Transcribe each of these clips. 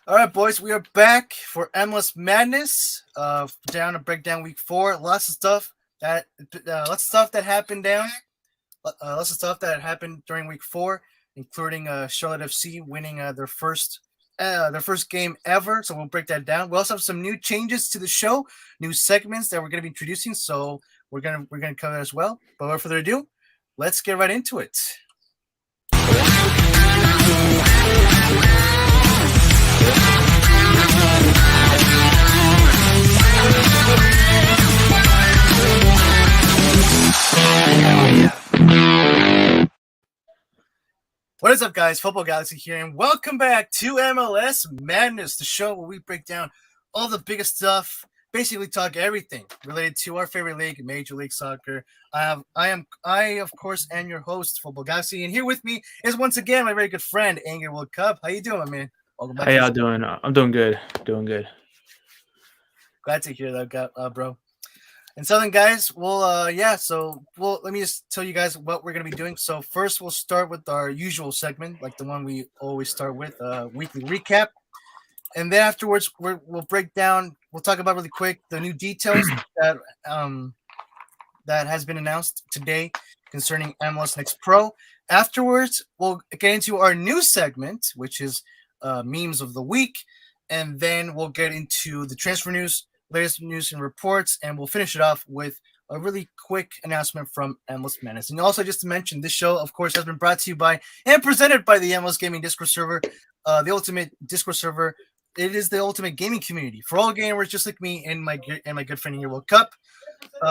All right, boys, we are back for MLS Madness. Down to break down Week 4. Lots of stuff that happened lots of stuff that happened during Week 4, including Charlotte FC winning their first game ever. So we'll break that down. We also have some new changes to the show, new segments that we're going to be introducing. So we're gonna cover that as well. But without further ado, let's get right into it. What is up, guys? Football Galaxy here, and welcome back to MLS Madness, the show where we break down all the biggest stuff, basically talk everything related to our favorite league, Major League Soccer. I of course am your host, Football Galaxy, and here with me is once again my very good friend, Anger World Cup. How you doing, my man? Welcome back. How y'all doing? I'm doing good. Glad to hear that, bro. And so then, guys, let me just tell you guys what we're going to be doing. So first, we'll start with our usual segment, like the one we always start with, weekly recap. And then afterwards, we'll talk about really quick the new details that has been announced today concerning MLS Next Pro. Afterwards, we'll get into our new segment, which is memes of the week. And then we'll get into the transfer news, latest news and reports, and we'll finish it off with a really quick announcement from MLS Madness. And also, just to mention, this show, of course, has been brought to you by and presented by the MLS Gaming Discord server, the ultimate Discord server. It is the ultimate gaming community for all gamers just like me and my good friend here, World Cup,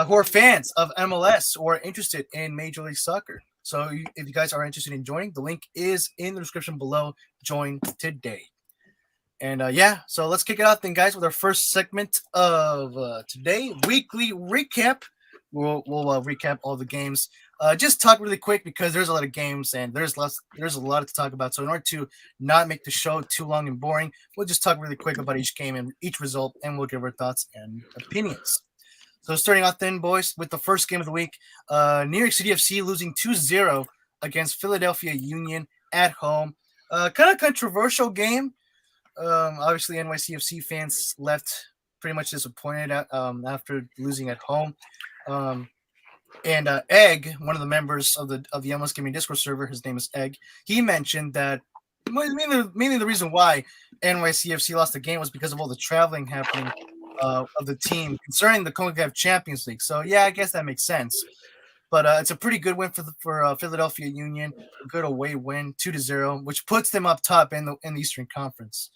who are fans of MLS or interested in Major League Soccer. So if you guys are interested in joining, the link is in the description below. Join today. And so let's kick it off then, guys, with our first segment of today, weekly recap. We'll recap all the games. Just talk really quick because there's a lot of games and there's a lot to talk about. So in order to not make the show too long and boring, we'll just talk really quick about each game and each result, and we'll give our thoughts and opinions. So starting off then, boys, with the first game of the week, New York City FC losing 2-0 against Philadelphia Union at home. Kind of controversial game. Obviously, NYCFC fans left pretty much disappointed after losing at home. And Egg, one of the members of the MLS Gaming Discord server, his name is Egg. He mentioned that mainly the reason why NYCFC lost the game was because of all the traveling happening of the team concerning the CONCACAF Champions League. So yeah, I guess that makes sense. But it's a pretty good win for Philadelphia Union. A good away win, 2-0, which puts them up top in the Eastern Conference.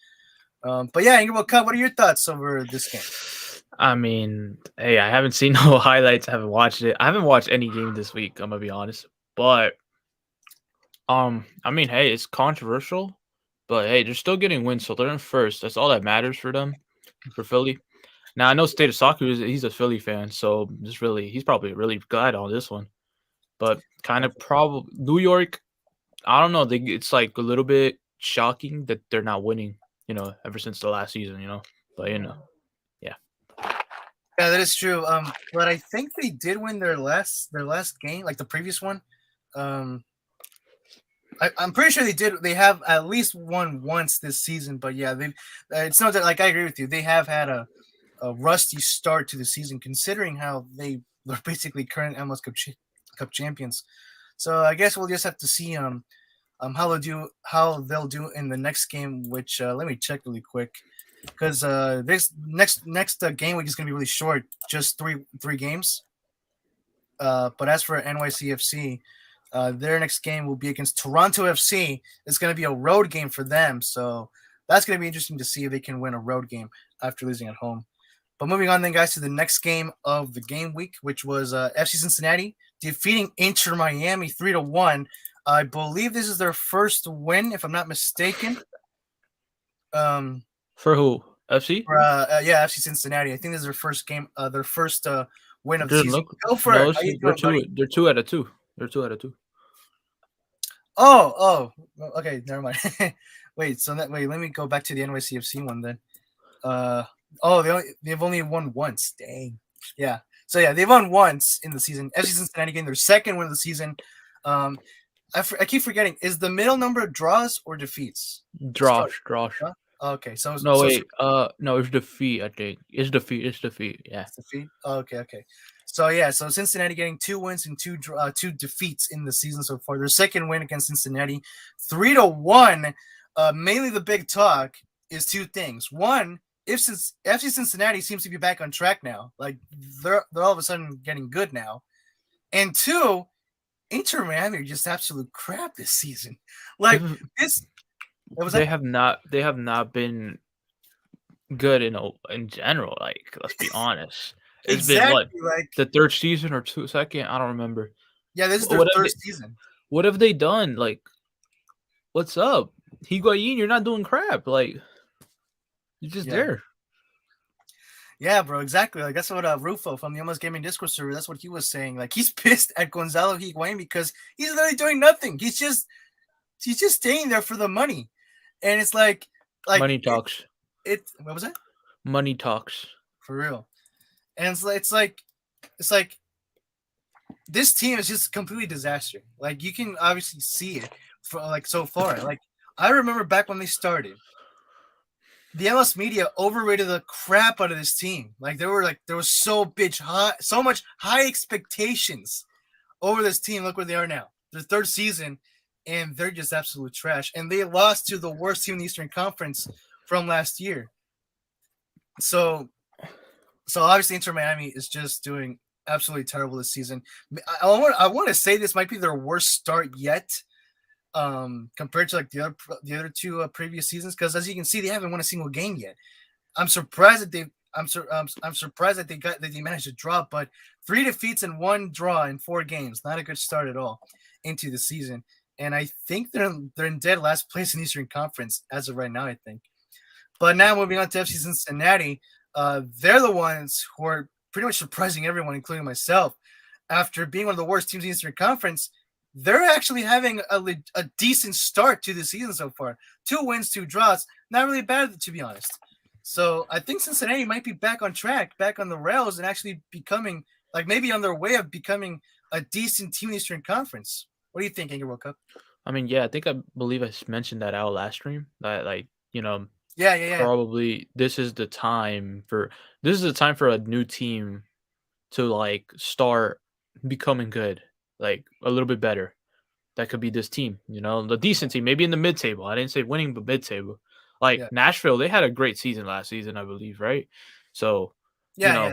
But yeah, Ingrid Cup, what are your thoughts over this game? I mean, hey, I haven't seen no highlights. I haven't watched it. I haven't watched any game this week, I'm gonna be honest. But I mean, hey, it's controversial, but hey, they're still getting wins, so they're in first. That's all that matters for them, for Philly. Now I know State of Soccer he's a Philly fan, so he's probably really glad on this one. But kind of probably New York, I don't know. It's like a little bit shocking that they're not winning. Ever since the last season, but yeah. Yeah, that is true. But I think they did win their last game, like the previous one. I'm pretty sure they did. They have at least won once this season, but yeah, it's not that. Like I agree with you, they have had a rusty start to the season, considering how they were basically current MLS Cup champions. So I guess we'll just have to see how they'll do in the next game, which let me check really quick, because this next game week is going to be really short, just three games. But as for NYCFC, their next game will be against Toronto FC. It's going to be a road game for them, so that's going to be interesting to see if they can win a road game after losing at home. But moving on then, guys, to the next game of the game week, which was FC Cincinnati defeating Inter Miami 3-1. I believe this is their first win, if I'm not mistaken. For who? FC? FC Cincinnati. I think this is their first game, their first win of the season. Go for it. They're 2 out of 2. They're 2 out of 2. Oh, okay, never mind. Wait, let me go back to the NYCFC one then. They've only won once. Dang. Yeah. So yeah, they've won once in the season. FC Cincinnati getting their second win of the season. I keep forgetting. Is the middle number draws or defeats? Draws. Okay, No, so wait. No, it's defeat. I think it's defeat. It's defeat. Yeah. it's defeat. Okay. So yeah, so Cincinnati getting 2 wins and two defeats in the season so far. Their second win against Cincinnati, 3-1. Mainly the big talk is two things. One, if FC Cincinnati seems to be back on track now, like they're all of a sudden getting good now, and two, Inter Miami are just absolute crap this season. Like this, what was They that? have not. They have not been good in general. Like, let's be honest. It's been what, Exactly. Like, the third season or second? I don't remember. yeah, this is their What have third they? season. What have they done? Like, what's up, Higuain? You're not doing crap. Like, you're just there. Yeah, bro, exactly. Like that's what Rufo from the MLS Gaming Discord server. That's what he was saying. Like he's pissed at Gonzalo Higuain because he's literally doing nothing. He's just staying there for the money, and it's like Money talks. What was that? Money talks. For real. And it's like this team is just completely disaster. Like you can obviously see it for like so far. Like I remember back when they started, the MLS media overrated the crap out of this team. Like there was so much high expectations over this team. Look where they are now. Their third season, and they're just absolute trash. And they lost to the worst team in the Eastern Conference from last year. So obviously Inter Miami is just doing absolutely terrible this season. I want to say this might be their worst start yet. Compared to like the other two previous seasons, because as you can see, they haven't won a single game yet. I'm surprised that they managed to draw, but 3 defeats and 1 draw in 4 games, not a good start at all into the season. And I think they're in dead last place in Eastern Conference as of right now, I think. But now moving on to FC Cincinnati, they're the ones who are pretty much surprising everyone, including myself, after being one of the worst teams in the Eastern Conference. They're actually having a decent start to the season so far. 2 wins, 2 draws. Not really bad, to be honest. So I think Cincinnati might be back on track, back on the rails, and actually becoming, like, maybe on their way of becoming a decent team in the Eastern Conference. What do you think, Angel World Cup? I mean, yeah, I believe I mentioned that out last stream. That, like, Probably this is the time for a new team to like start becoming good. Like a little bit better. That could be this team, the decent team, maybe in the mid-table. I didn't say winning, but mid-table. Like Nashville, they had a great season last season, I believe, right? So, yeah.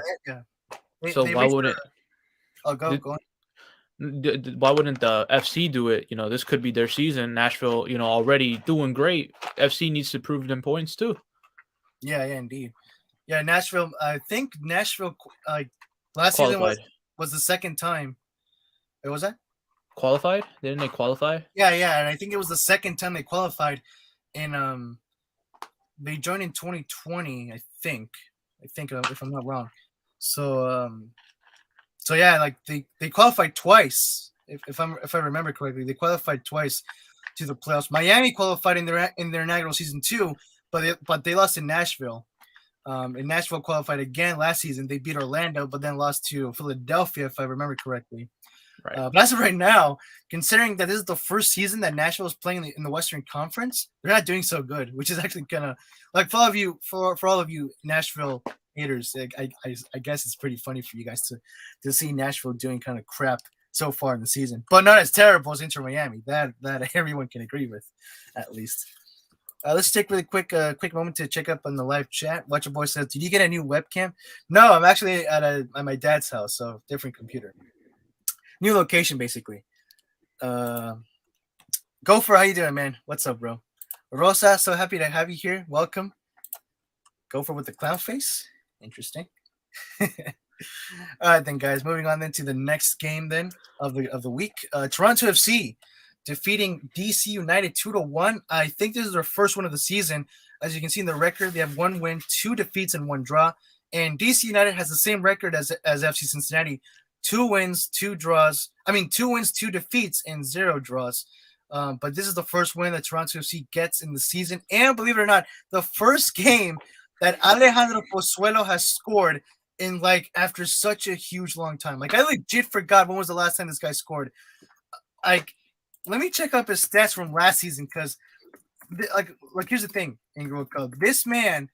So why wouldn't? Go on. Why wouldn't the FC do it? This could be their season. Nashville, already doing great. FC needs to prove them points too. Yeah, indeed. Yeah, Nashville. I think Nashville last qualified. Season was the second time. What was that? Qualified? Didn't they qualify? Yeah, and I think it was the second time they qualified, and they joined in 2020. I think if I'm not wrong. So yeah, like they qualified twice. If I remember correctly, they qualified twice to the playoffs. Miami qualified in their inaugural season too, but they lost in Nashville. And Nashville qualified again last season. They beat Orlando, but then lost to Philadelphia, if I remember correctly. Right. But as of right now, considering that this is the first season that Nashville is playing in the Western Conference, they're not doing so good, which is actually kind of like for all of you Nashville haters. I guess it's pretty funny for you guys to see Nashville doing kind of crap so far in the season, but not as terrible as Inter Miami. That everyone can agree with, at least. Let's take really quick moment to check up on the live chat. Watcher Boy says, "Did you get a new webcam?" No, I'm actually at my dad's house, so different computer. New location, basically. Gopher, how you doing, man? What's up, bro? Rosa, so happy to have you here. Welcome. Gopher with the clown face. Interesting. All right, then, guys. Moving on then to the next game then of the week. Toronto FC defeating DC United 2-1. I think this is their first win of the season. As you can see in the record, they have 1 win, 2 defeats, and 1 draw. And DC United has the same record as FC Cincinnati. 2 wins, 2 draws. 2 wins, 2 defeats, and 0 draws. But this is the first win that Toronto FC gets in the season. And believe it or not, the first game that Alejandro Pozuelo has scored in after such a huge long time. I legit forgot when was the last time this guy scored. Let me check up his stats from last season, because like here's the thing, Inaugural Cup. This man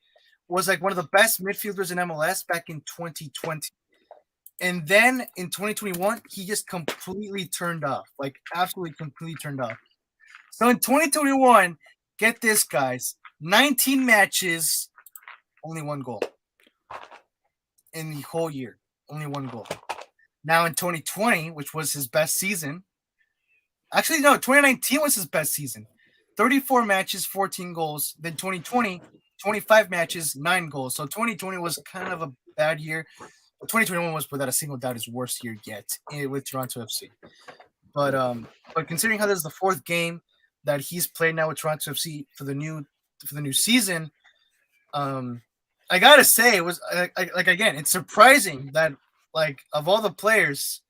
was like one of the best midfielders in MLS back in 2020. And then in 2021, he just completely turned off. Like absolutely completely turned off. So in 2021, get this, guys, 19 matches, only one goal. In the whole year, only one goal. Now in 2020, which was his best season, actually no, 2019 was his best season. 34 matches, 14 goals. Then 2020, 25 matches, 9 goals. So 2020 was kind of a bad year. 2021 was without a single doubt his worst year yet with Toronto FC. But considering how this is the fourth game that he's played now with Toronto FC for the new season, I gotta say it was like again, it's surprising that like of all the players,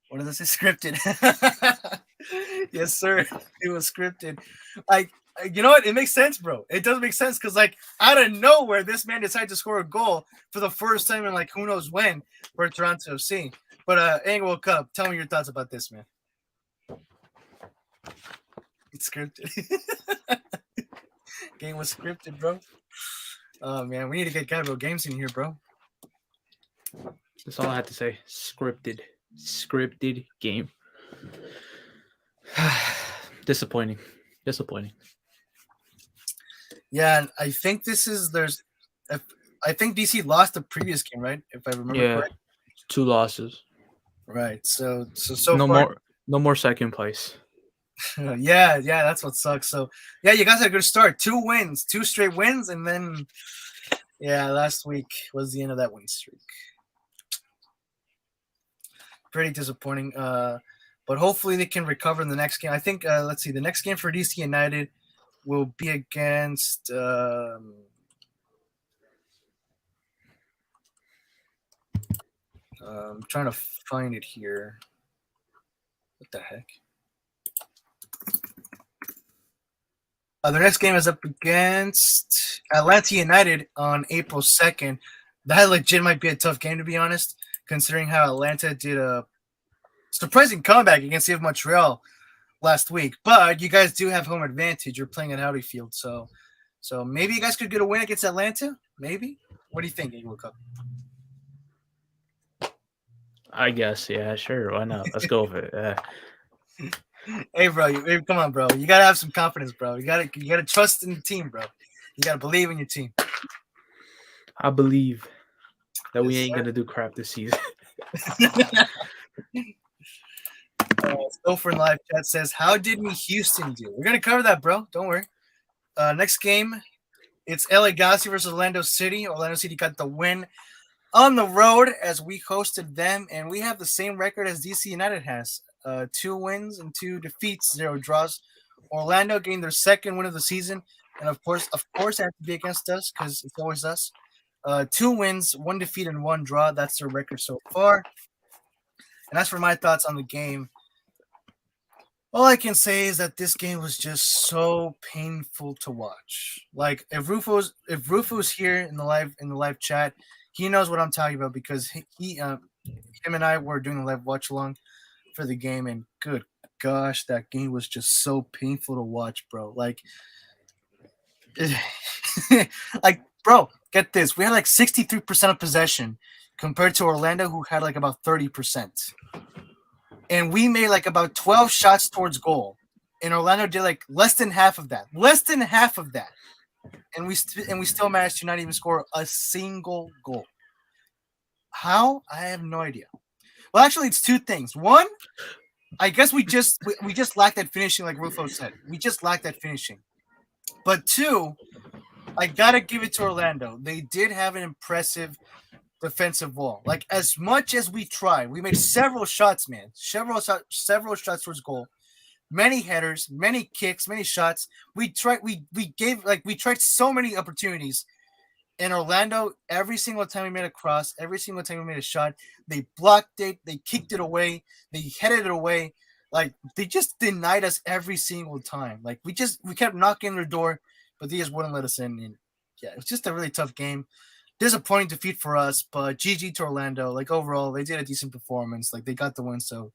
what does it say? Scripted? Yes, sir. It was scripted. Like, you know what? It makes sense, bro. It does make sense because like out of nowhere, this man decided to score a goal for the first time in like who knows when for Toronto FC. But Inaugural Cup, tell me your thoughts about this, man. It's scripted. Game was scripted, bro. Oh man, we need to get Gabriel Games in here, bro. That's all I had to say. Scripted game. Disappointing. Yeah, and I think I think DC lost the previous game, right? If I remember correctly. 2 losses. Right. So no more second place. yeah, that's what sucks. So yeah, you guys had a good start. 2 wins, 2 straight wins, and then last week was the end of that win streak. Pretty disappointing. But hopefully they can recover in the next game. I think let's see, the next game for DC United will be against I'm trying to find it here. What the heck? Their next game is up against Atlanta United on April 2nd. That legit might be a tough game, to be honest, considering how Atlanta did a surprising comeback against CF Montreal last week. But you guys do have home advantage. You're playing at Audi Field, so maybe you guys could get a win against Atlanta. Maybe. What do you think, Eagle Cup? I guess, yeah, sure. Why not? Let's go with it. Yeah. Hey, bro, come on, bro. You gotta have some confidence, bro. You gotta trust in the team, bro. You gotta believe in your team. I believe that we ain't gonna do crap this season. Stoffer in live chat says, "How did we Houston do?" We're gonna cover that, bro. Don't worry. Next game, it's LA Galaxy versus Orlando City. Orlando City got the win on the road as we hosted them, and we have the same record as DC United has. 2 wins and 2 defeats, 0 draws. Orlando gained their second win of the season, and of course, it has to be against us because it's always us. 2 wins, 1 defeat, and 1 draw. That's their record so far. And as for my thoughts on the game, all I can say is that this game was just so painful to watch. Like if Rufo's here in the live chat, he knows what I'm talking about because him and I were doing a live watch along for the game, and good gosh, that game was just so painful to watch, bro. Like, bro, get this. We had like 63% of possession compared to Orlando, who had like about 30%. And we made like about 12 shots towards goal. And Orlando did like less than half of that. And we still managed to not even score a single goal. How? I have no idea. Well, actually, it's 2 things. One, I guess we just lack that finishing, like Rufo said. We just lack that finishing. But 2, I gotta give it to Orlando. They did have an impressive defensive wall. Like as much as we tried, we made several shots, man. Several shots towards goal. Many headers, many kicks, many shots. We tried so many opportunities. In Orlando, every single time we made a cross, every single time we made a shot, they blocked it, they kicked it away, they headed it away. Like they just denied us every single time. Like we kept knocking their door, but they just wouldn't let us in. And yeah, it was just a really tough game. Disappointing defeat for us, but GG to Orlando. Like overall, they did a decent performance. Like they got the win, so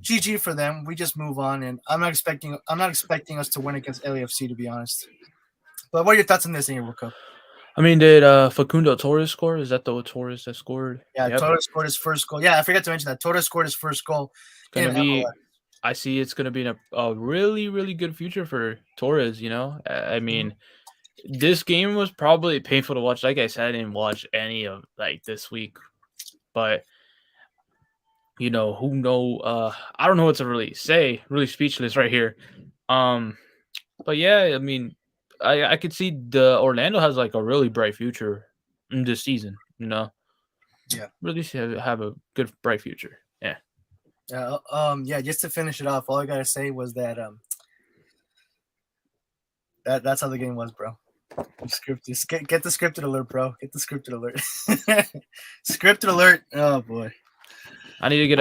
GG for them. We just move on, and I'm not expecting us to win against LAFC, to be honest. But what are your thoughts on this in your World Cup? I mean, did Facundo Torres score? Is that the Torres that scored? Yeah, Yep. Torres scored his first goal. Yeah, I forgot to mention that Torres scored his first goal. It's gonna be. I see it's gonna be a really, really good future for Torres. You know, I mean, this game was probably painful to watch. Like I said, I didn't watch any of this week, but you know, who know? I don't know what to really say. Really speechless right here. But yeah, I mean, I could see the Orlando has like a really bright future in this season. You know, Yeah, really have a good bright future. Yeah. Yeah. Just to finish it off, all I gotta say was that that's how the game was, bro. Scripted. Get the scripted alert, bro. Get the scripted alert. Scripted alert. Oh boy. I need to get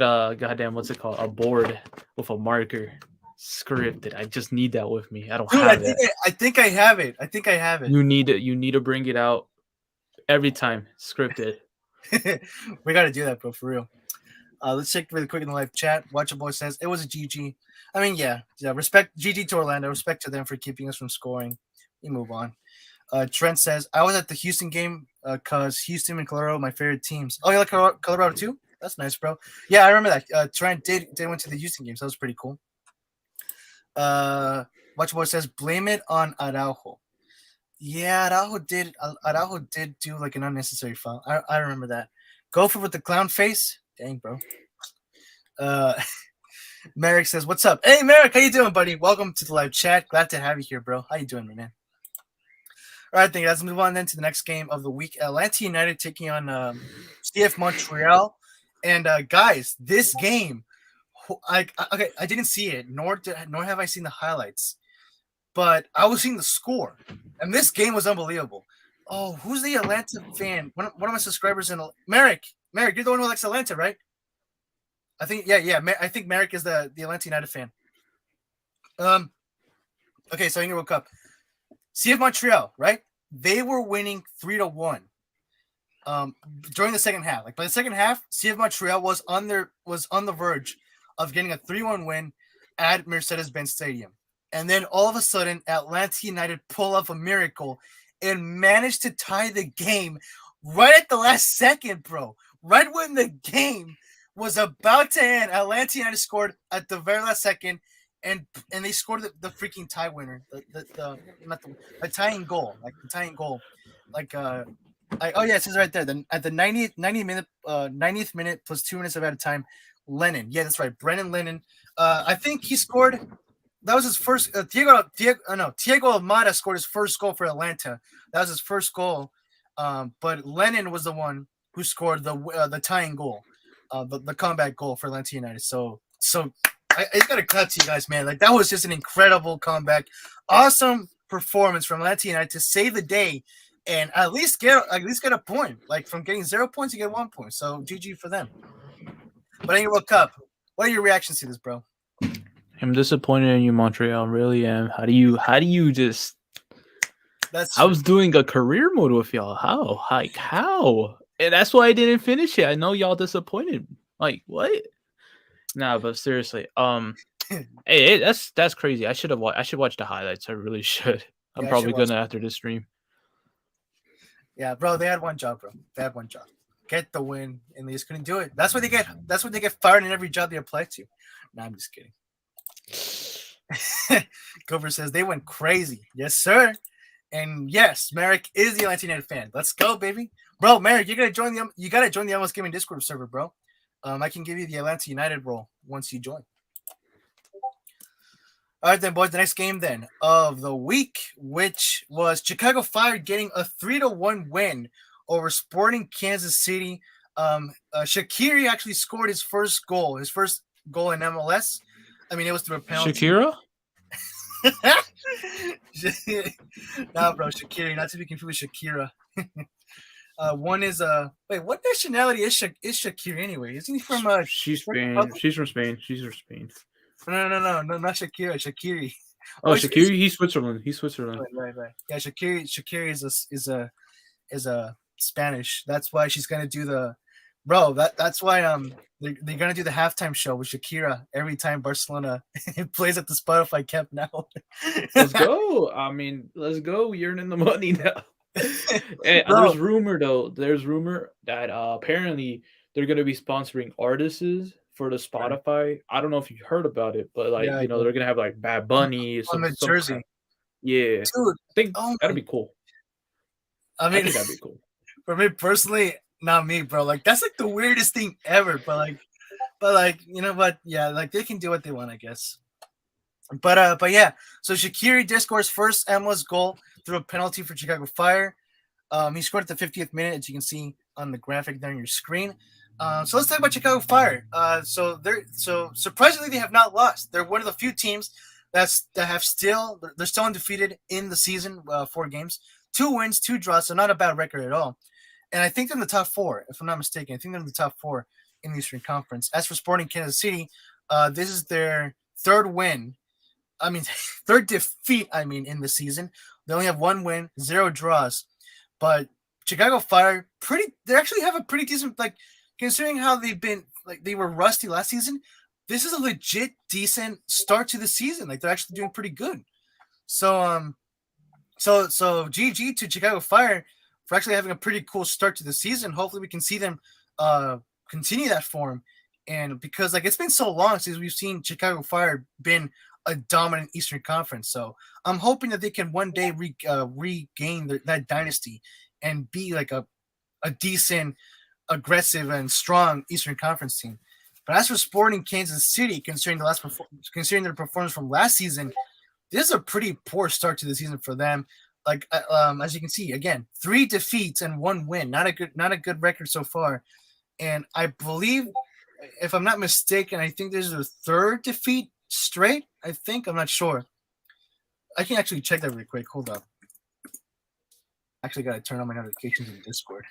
a goddamn, what's it called? A board with a marker. Scripted. I just need that with me. I don't have it. I think I have it. You need to bring it out every time. Scripted. We got to do that, bro, for real. Let's check really quick in the live chat. Watcher Boy says it was a GG. I mean, yeah. Respect GG to Orlando. Respect to them for keeping us from scoring. We move on. Trent says I was at the Houston game because Houston and Colorado are my favorite teams. Oh, you like Colorado too? That's nice, bro. Yeah, I remember that. Trent did went to the Houston game, so that was pretty cool. Watcher Boy says blame it on Araujo. Yeah, Araujo did do like an unnecessary foul. I remember that. Gopher with the clown face. Dang, bro. Merrick says, "What's up?" Hey, Merrick, how you doing, buddy? Welcome to the live chat. Glad to have you here, bro. How you doing, my man? All right, thank you. Let's move on then to the next game of the week. Atlanta United taking on CF Montreal. And guys, this game, I didn't see it, nor have I seen the highlights, but I was seeing the score, and this game was unbelievable. Oh, who's the Atlanta fan? One of my subscribers in Merrick, you're the one who likes Atlanta, right? I think, yeah. I think Merrick is the Atlanta United fan. Okay, so in your World Cup, CF Montreal, right? They were winning 3-1. During the second half, like by the second half, CF Montreal was on the verge of getting a 3-1 win at Mercedes-Benz Stadium, and then all of a sudden, Atlanta United pull off a miracle and managed to tie the game right at the last second, bro. Right when the game was about to end, Atlanta United scored at the very last second, and they scored the freaking tie winner, the tying goal, it says right there. Then at the 90th minute plus 2 minutes of added time, Lennon. Yeah, that's right. Brennan Lennon. I think he scored. That was his first. Thiago Almada scored his first goal for Atlanta. That was his first goal. But Lennon was the one who scored the tying goal, the comeback goal for Atlanta United. So I got to cut to you guys, man. Like that was just an incredible comeback, awesome performance from Atlanta United to save the day. And at least get a point. Like from getting 0 points, you get 1 point. So GG for them. But in your World Cup, what are your reactions to this, bro? I'm disappointed in you, Montreal. I really am. How do you just? I was doing a career mode with y'all. How? And that's why I didn't finish it. I know y'all disappointed. Like what? Nah, but seriously, hey, that's crazy. I should watch the highlights. I really should. I'm probably gonna after this stream. Yeah, bro, they had one job, bro. They had one job. Get the win, and they just couldn't do it. That's what they get fired in every job they apply to. No, I'm just kidding. Gopher says they went crazy. Yes, sir. And yes, Merrick is the Atlanta United fan. Let's go, baby. Bro, Merrick, you gotta join the MLS Gaming Discord server, bro. I can give you the Atlanta United role once you join. All right, then, boys, the next game then of the week, which was Chicago Fire getting a 3-1 win over Sporting Kansas City. Shaqiri actually scored his first goal in MLS. I mean, it was through a penalty. Shakira? Nah, bro, Shaqiri, not to be confused with Shakira. One is wait, what nationality is Shaqiri anyway? Isn't he from She's Spain. She's from Spain. No, not Shakira. Shaqiri. Oh, Shaqiri. He's Switzerland. Right. Yeah, Shaqiri is a Spanish. That's why she's gonna do the bro. That's why they're gonna do the halftime show with Shakira every time Barcelona plays at the Spotify Camp now. Let's go. I mean, let's go. You're earning the money now. And Bro, there's rumor that apparently they're gonna be sponsoring artists for the right. Spotify. I don't know if you heard about it, but like Yeah, I did. they're gonna have like Bad On, Bunny, on the some jersey, crap. Yeah, dude. I think Oh that'd my! be cool. I I mean, think that'd be cool. for me personally, not me, bro. Like that's like the weirdest thing ever. But like you know what? Yeah, like they can do what they want, I guess. But yeah. So Shaqiri did score his first MLS goal through a penalty for Chicago Fire. He scored at the 50th minute, as you can see on the graphic there on your screen. So let's talk about Chicago Fire. So surprisingly they have not lost. They're one of the few teams they're still undefeated in the season. 4 games, 2 wins, 2 draws, so not a bad record at all. And I think they're in the top 4, if I'm not mistaken. I think they're in the top 4 in the Eastern Conference. As for Sporting Kansas City, this is their 3rd win. I mean, 3rd defeat. I mean, in the season, they only have 1 win, 0 draws. But Chicago Fire, they actually have a pretty decent, like, considering how they've been, like, they were rusty last season. This is a legit decent start to the season. Like, they're actually doing pretty good. So GG to Chicago Fire for actually having a pretty cool start to the season. Hopefully we can see them continue that form. And because like it's been so long since we've seen Chicago Fire been a dominant Eastern Conference, so I'm hoping that they can one day regain that dynasty and be like a decent, aggressive, and strong Eastern Conference team. But as for Sporting Kansas City, considering their performance from last season, this is a pretty poor start to the season for them. Like as you can see, again, 3 defeats and 1 win. Not a good record so far. And I believe, if I'm not mistaken, I think this is their 3rd defeat straight. I think, I'm not sure. I can actually check that really quick. Hold up. Actually, got to turn on my notifications in Discord.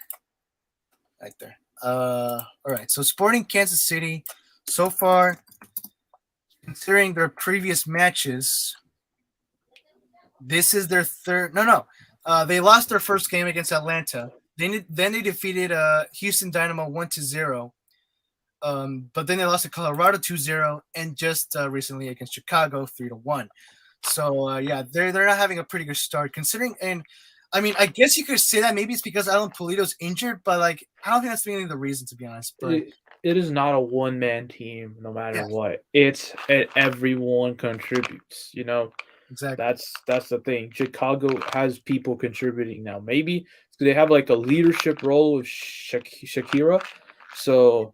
Right there. All right. So Sporting Kansas City, so far, considering their previous matches, this is their 3rd. No. They lost their first game against Atlanta. Then they defeated Houston Dynamo 1-0. But then they lost to Colorado 2-0, and just recently against Chicago 3-1. So yeah, they're not having a pretty good start considering. And I mean, I guess you could say that maybe it's because Alan Pulido's injured, but like I don't think that's really the reason, to be honest. But it is not a one-man team, no matter what. It's everyone contributes. You know, exactly. That's the thing. Chicago has people contributing now. Maybe they have like a leadership role with Shakira. So,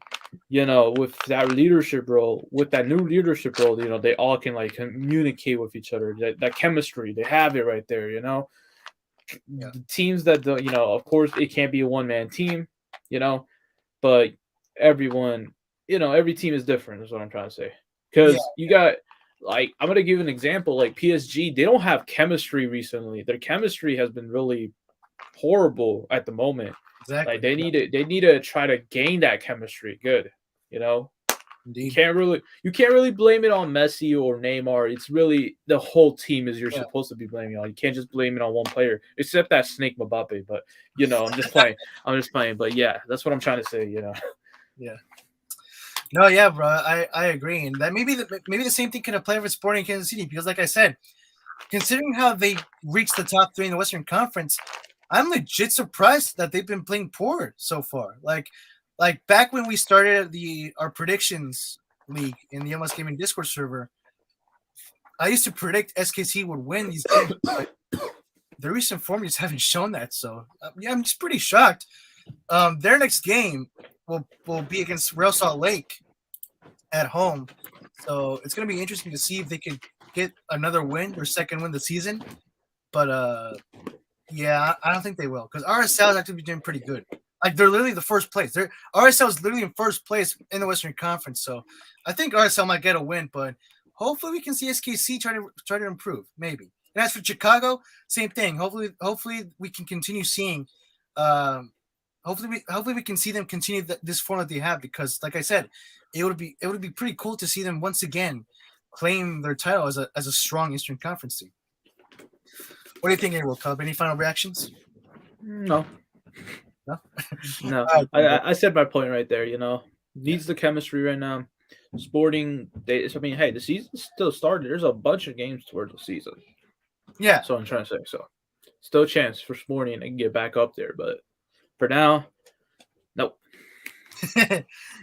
you know, with that leadership role, with that new leadership role, you know, they all can like communicate with each other. That chemistry, they have it right there. You know, the teams that don't, you know, of course, it can't be a one-man team. You know, but everyone, you know, every team is different. Is what I'm trying to say. Because you got. Like, I'm going to give an example. Like, PSG, they don't have chemistry recently. Their chemistry has been really horrible at the moment. Exactly. Like, they need to try to gain that chemistry. Good, you know. Indeed. You can't really blame it on Messi or Neymar. It's really the whole team you're supposed to be blaming on. You can't just blame it on one player, except that snake Mbappe. But you know, I'm just playing. But yeah, that's what I'm trying to say. You know. Yeah. No, yeah, bro, I agree, and that maybe the same thing can apply for Sporting Kansas City because, like I said, considering how they reached the top 3 in the Western Conference, I'm legit surprised that they've been playing poor so far. Like back when we started our predictions league in the MLS Gaming Discord server, I used to predict SKC would win these games, but the recent form just haven't shown that. So yeah, I'm just pretty shocked. Their next game will be against Real Salt Lake at home. So it's going to be interesting to see if they can get another win, their 2nd win of the season. But yeah, I don't think they will because RSL is actually doing pretty good. Like they're literally the 1st place. RSL is literally in 1st place in the Western Conference. So I think RSL might get a win, but hopefully we can see SKC try to improve, maybe. And as for Chicago, same thing. Hopefully we can continue seeing. Hopefully we can see them continue this form that they have because, like I said, it would be pretty cool to see them once again claim their title as a strong Eastern Conference team. What do you think, World Cup? Any final reactions? No. No. No, All right, I said my point right there. Needs the chemistry right now. Sporting, hey, the season still started. There's a bunch of games towards the season. yeah. So I'm trying to say. So, still a chance for Sporting to get back up there, but for now, nope.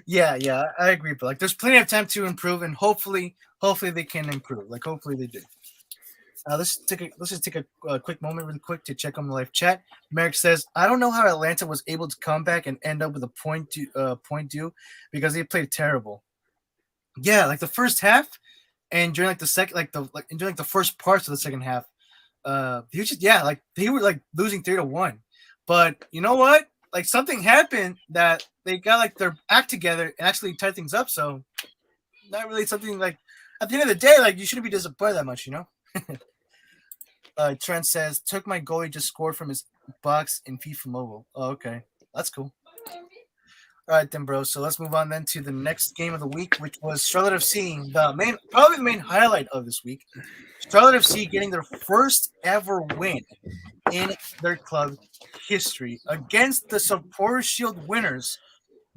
Yeah, I agree. But like, there's plenty of time to improve, and hopefully they can improve. Like, hopefully they do. Let's just take a quick moment, really quick, to check on the live chat. Merrick says, "I don't know how Atlanta was able to come back and end up with a point due because they played terrible." Yeah, like the first half, and during like the second, during like the first parts of the second half, they were like losing 3-1. But you know what? Like, something happened that they got like their act together and actually tied things up. So not really something like, at the end of the day, like, you shouldn't be disappointed that much, Trent says, "Took my goalie, just scored from his box in FIFA Mobile." Oh, okay. That's cool. All right, then, bro. So let's move on then to the next game of the week, which was Charlotte FC, probably the main highlight of this week. Charlotte FC getting their first ever win in their club history against the Supporters Shield winners,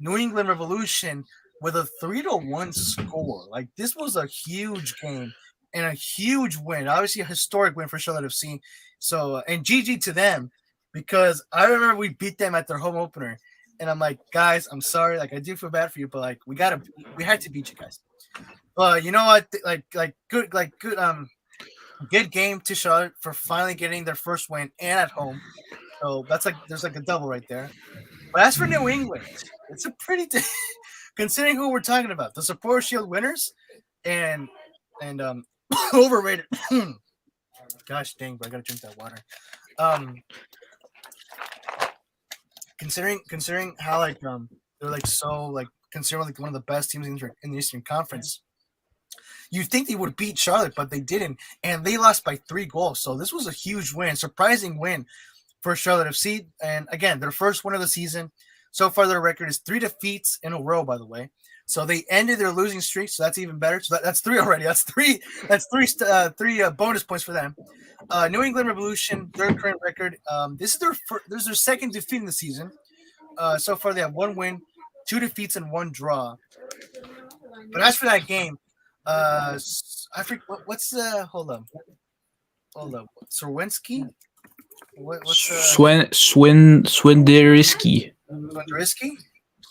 New England Revolution, with a 3-1 score. Like, this was a huge game and a huge win. Obviously, a historic win for Charlotte FC. So, and GG to them, because I remember we beat them at their home opener. And I'm like, guys, I'm sorry. Like, I do feel bad for you, but like, we had to beat you guys. But you know what? Good game to Charlotte for finally getting their first win and at home. So there's like a double right there. But as for New England, it's a pretty considering who we're talking about, the Supporters Shield winners and overrated. Gosh dang, bro, I gotta drink that water. Considering how they're like so like considered like one of the best teams in the Eastern Conference, you'd think they would beat Charlotte, but they didn't, and they lost by 3 goals. So this was a huge win, surprising win for Charlotte FC, and again, their first win of the season. So far, their record is 3 defeats in a row, by the way. So they ended their losing streak, so that's even better. So that's 3 already. That's three bonus points for them. New England Revolution, their current record. This is their second defeat in the season. So far, they have 1 win, 2 defeats, and 1 draw. But as for that game, I forget what's hold up, Serwinski. What's Swinderiski. Swinderiski?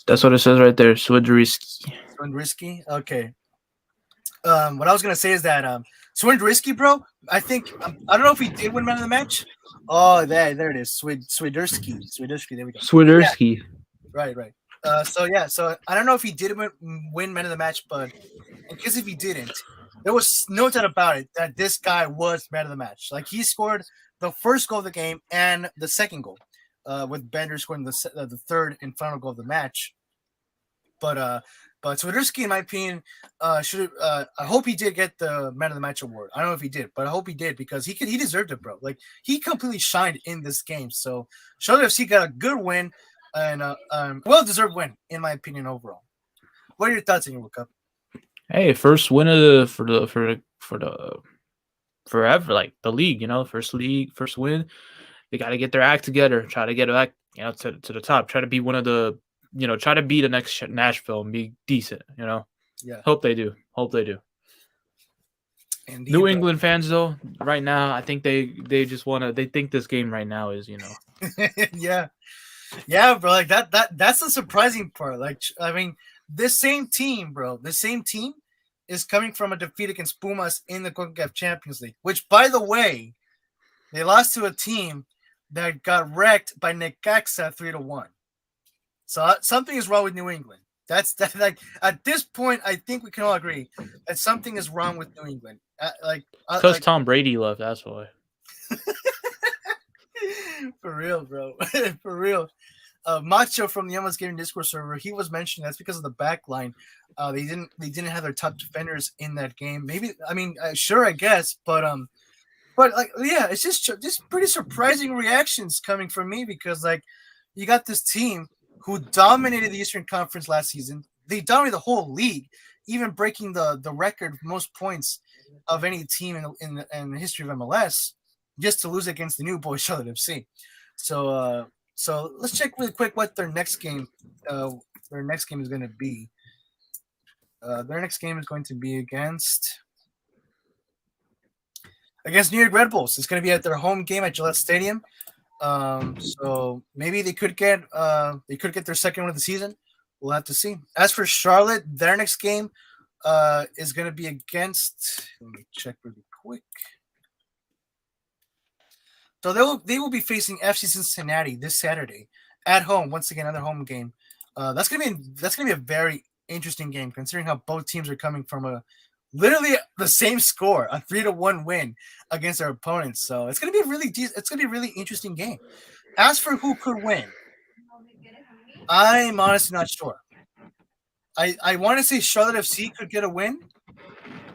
That's what it says right there. Swinderiski. Okay. What I was gonna say is that Swinderiski, bro. I think I don't know if he did win man of the match. Oh, there it is. Swinderiski. There we go. Swinderiski. Yeah. Right. So I don't know if he did win man of the match, but because if he didn't, there was no doubt about it that this guy was man of the match. Like, he scored the first goal of the game and the second goal, with Bender scoring the third and final goal of the match. But Swinderiski, in my opinion, I hope he did get the man of the match award. I don't know if he did, but I hope he did, because he deserved it, bro. Like, he completely shined in this game. So Charlotte FC got a good win and well-deserved win, in my opinion, overall. What are your thoughts on your World Cup? Hey, first win of for the forever, like the league, first win. They got to get their act together, try to get back, to the top, try to be one of the, try to be the next Nashville and be decent, Yeah. Hope they do. Indeed, New England fans, though, right now, I think they just they think this game right now is, Yeah, bro. Like that's the surprising part. Like, I mean, this same team is coming from a defeat against Pumas in the CONCACAF Champions League, which, by the way, they lost to a team that got wrecked by Necaxa 3-1. So something is wrong with New England. Like, at this point, I think we can all agree that something is wrong with New England. Because Tom Brady left, that's why. For real, bro. For real. Macho from the MLS Gaming Discord server, he was mentioning that's because of the back line. They didn't have their top defenders in that game. Maybe, I mean, sure, I guess, but like, yeah, it's just pretty surprising reactions coming from me, because like, you got this team who dominated the Eastern Conference last season. They dominated the whole league, even breaking the record for most points of any team in the history of MLS, just to lose against the new boy Charlotte FC. So So let's check really quick what their next game is going to be. Their next game is going to be against New York Red Bulls. It's going to be at their home game at Gillette Stadium. So maybe they could get their second win of the season. We'll have to see. As for Charlotte, their next game is going to be against. Let me check really quick. So they will be facing FC Cincinnati this Saturday at home. Once again, another home game. That's gonna be a very interesting game, considering how both teams are coming from literally the same score, a 3-1 win against their opponents. So it's gonna be a really interesting game. As for who could win, I'm honestly not sure. I want to say Charlotte FC could get a win,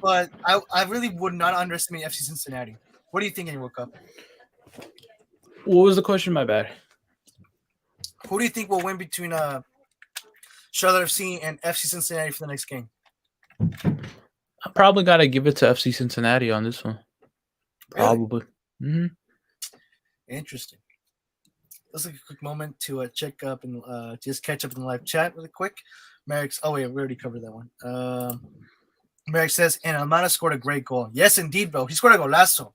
but I really would not underestimate FC Cincinnati. What do you think in your World Cup? What was the question? My bad. Who do you think will win between Charlotte FC and FC Cincinnati for the next game? I probably got to give it to FC Cincinnati on this one. Probably. Really? Mm-hmm. Interesting. Let's take a quick moment to check up and just catch up in the live chat really quick. Merrick's. Oh wait, we already covered that one. Merrick says, and Almada scored a great goal. Yes, indeed, bro. He scored a golazo.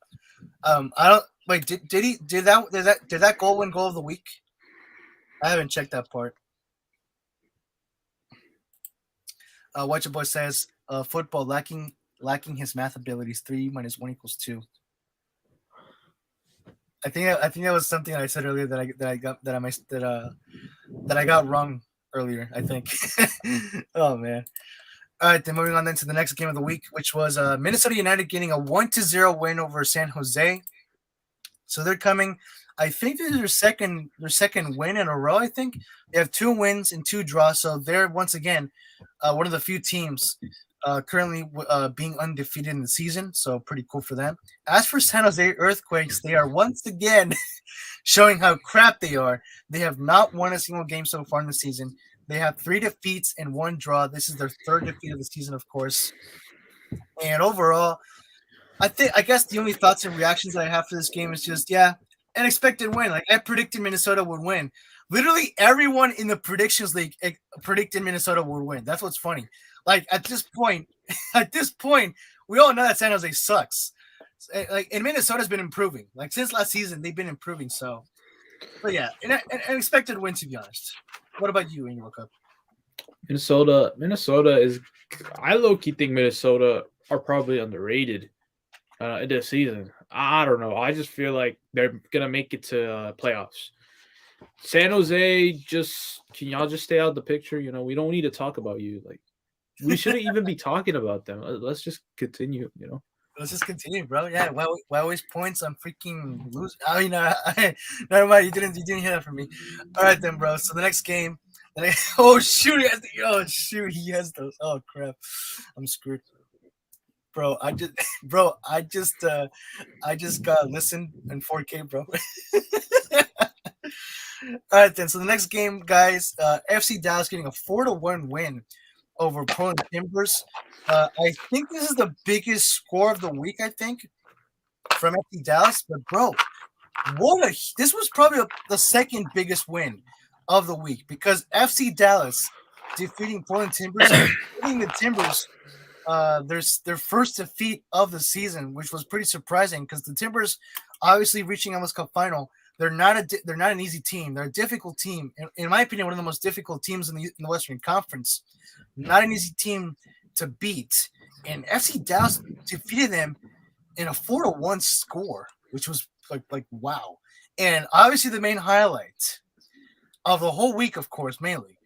I don't. Wait, did that goal win goal of the week? I haven't checked that part. What your boy says, football lacking his math abilities. 3 - 1 = 2. I think that was something I said earlier that I got wrong earlier. I think. Oh man. All right, then moving on then to the next game of the week, which was Minnesota United getting a 1-0 win over San Jose. So they're coming. I think this is their second win in a row. I think they have 2 wins and 2 draws. So they're once again one of the few teams currently being undefeated in the season. So pretty cool for them. As for San Jose Earthquakes, they are once again showing how crap they are. They have not won a single game so far in the season. They have 3 defeats and 1 draw. This is their 3rd defeat of the season, of course. And overall, I guess the only thoughts and reactions that I have for this game is just, an expected win. Like, I predicted Minnesota would win. Literally everyone in the predictions league predicted Minnesota would win. That's what's funny. Like, at this point, we all know that San Jose sucks. Like, and Minnesota's been improving. Like, since last season, they've been improving. So, but yeah, an expected win, to be honest. What about you in your World Cup? Minnesota is. I low-key think Minnesota are probably underrated in this season. I don't know. I just feel like they're gonna make it to playoffs. San Jose, can y'all just stay out of the picture? You know, we don't need to talk about you. Like, we shouldn't even be talking about them. Let's just continue. You know. Let's just continue, bro. Yeah, why always points on freaking lose? I mean, never mind. You didn't hear that from me. All right, then, bro. So the next game. Oh shoot! He has those. Oh crap! I'm screwed, bro. I just got listened in 4K, bro. All right, then. So the next game, guys. FC Dallas getting a 4-1 win over Portland Timbers. I think this is the biggest score of the week, I think, from FC Dallas. But, bro, this was probably the second biggest win of the week because FC Dallas defeating Portland Timbers, defeating the Timbers, their first defeat of the season, which was pretty surprising because the Timbers, obviously reaching MLS Cup final, they're not an easy team. They're a difficult team. In my opinion, one of the most difficult teams in the Western Conference. Not an easy team to beat. And FC Dallas defeated them in a 4-1 score, which was like wow. And obviously the main highlight of the whole week, of course, mainly,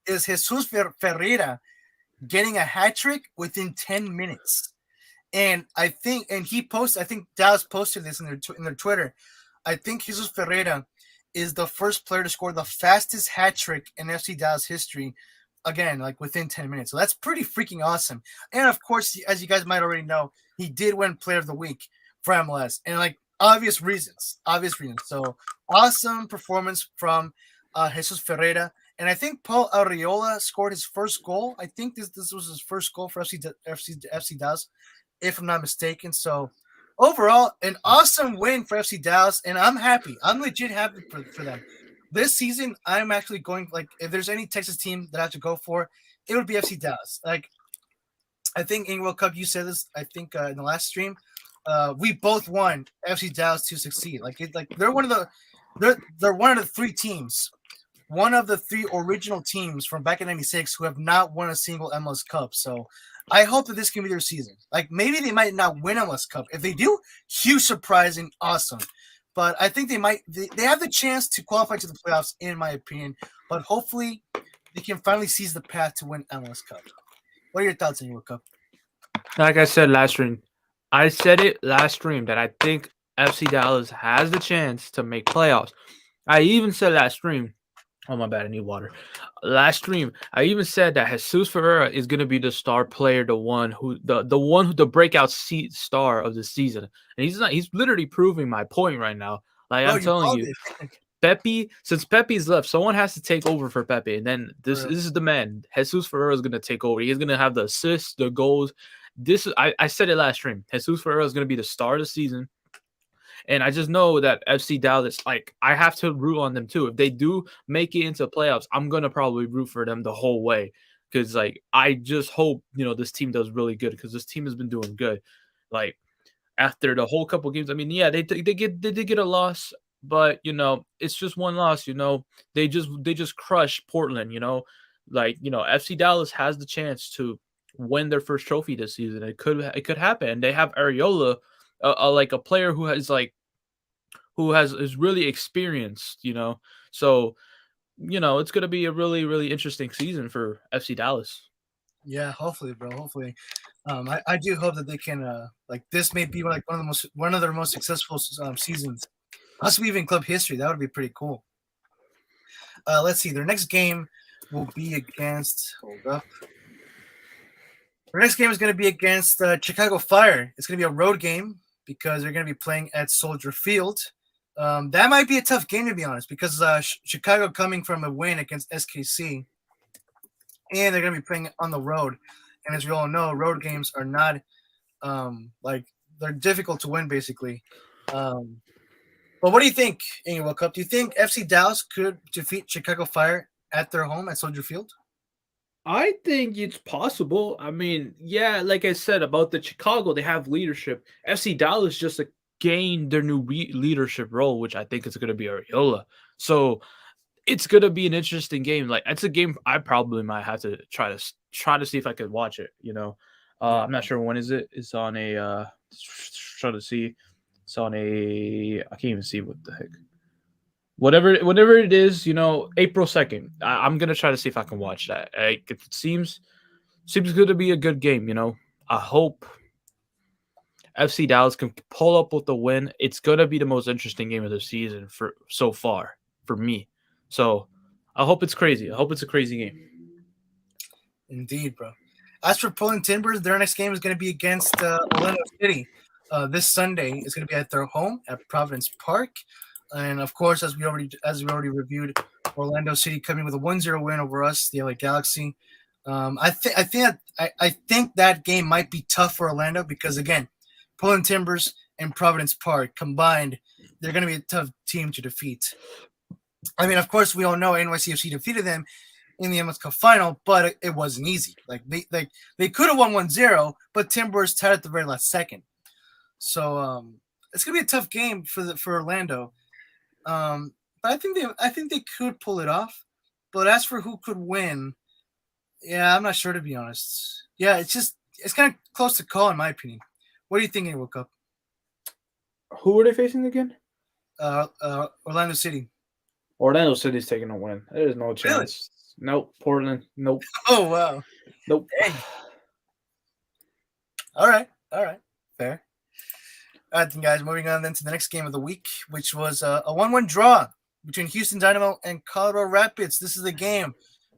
is Jesus Ferreira getting a hat trick within 10 minutes. And I think Dallas posted this in their Twitter. I think Jesus Ferreira is the first player to score the fastest hat trick in FC Dallas history. Again, like within 10 minutes. So that's pretty freaking awesome. And of course, as you guys might already know, he did win Player of the Week for MLS. And like obvious reasons. So awesome performance from Jesus Ferreira. And I think Paul Arriola scored his first goal. I think this was his first goal for FC Dallas, if I'm not mistaken. So overall, an awesome win for FC Dallas. And I'm happy. I'm legit happy for them. this season, I'm actually going like if there's any Texas team that I have to go for, it would be FC Dallas. Like I think in World Cup, you said this. I think in the last stream, we both want FC Dallas to succeed. Like they're one of the they're one of the three teams, one of the three original teams from back in '96 who have not won a single MLS Cup. So I hope that this can be their season. Like maybe they might not win MLS Cup. If they do, huge surprise and awesome. But I think they might. They have the chance to qualify to the playoffs, in my opinion. But hopefully, they can finally seize the path to win MLS Cup. What are your thoughts on your World Cup? Like I said last stream, I said it last stream that I think FC Dallas has the chance to make playoffs. I even said last stream. Oh my bad, I need water. Last stream, I even said that Jesus Ferreira is going to be the star player, the one who the breakout star of the season, and he's not. He's literally proving my point right now. Like I'm telling you, Pepe. Since Pepe's left, someone has to take over for Pepe, and then this is the man. Jesus Ferreira is going to take over. He's going to have the assists, the goals. I said it last stream. Jesus Ferreira is going to be the star of the season. And I just know that FC Dallas, like, I have to root on them too. If they do make it into playoffs, I'm going to probably root for them the whole way. Because, like, I just hope, this team does really good because this team has been doing good. Like, after the whole couple games, I mean, yeah, they did get a loss, but, it's just one loss, They just crushed Portland, Like, FC Dallas has the chance to win their first trophy this season. It could happen. They have Areola, like a player who is really experienced, So, it's going to be a really, really interesting season for FC Dallas. Yeah, hopefully, bro. Hopefully, I do hope that they can. Like this may be like one of their most successful seasons, possibly even club history. That would be pretty cool. Let's see. Their next game will be against. Hold up. Their next game is going to be against Chicago Fire. It's going to be a road game because they're going to be playing at Soldier Field. That might be a tough game, to be honest, because Chicago coming from a win against SKC, and they're going to be playing on the road. And as we all know, road games are not they're difficult to win, basically. But what do you think in your World Cup? Do you think FC Dallas could defeat Chicago Fire at their home at Soldier Field? I think it's possible. I mean, yeah, like I said about the Chicago, they have leadership. FC Dallas just gained their new leadership role, which I think is going to be Areola. So it's going to be an interesting game. Like it's a game I probably might have to try to see if I could watch it. I'm not sure when is it. It's on a try to see. It's on a. I can't even see what the heck. Whatever it is, April 2nd. I'm gonna try to see if I can watch that. It seems good to be a good game. I hope FC Dallas can pull up with the win. It's gonna be the most interesting game of the season for so far for me. So I hope it's crazy. I hope it's a crazy game. Indeed, bro. As for Portland Timbers, their next game is going to be against Orlando City. This Sunday is going to be at their home at Providence Park. And of course, as we already reviewed, Orlando City coming with a 1-0 win over us, the LA Galaxy. I think that game might be tough for Orlando because again, Portland Timbers and Providence Park combined, they're going to be a tough team to defeat. I mean, of course, we all know NYCFC defeated them in the MLS Cup final, but it wasn't easy. Like they could have won 1-0, but Timbers tied at the very last second. So it's going to be a tough game for Orlando. But I think they could pull it off. But as for who could win, yeah, I'm not sure, to be honest. Yeah, it's kind of close to call in my opinion. What do you think in World Cup? Who were they facing again? Orlando City. Orlando City's taking a win. There's no chance. Really? Nope. Portland. Nope. Oh wow. Nope. Dang. All right. Fair. All right, then, guys. Moving on then to the next game of the week, which was a 1-1 draw between Houston Dynamo and Colorado Rapids. This is the game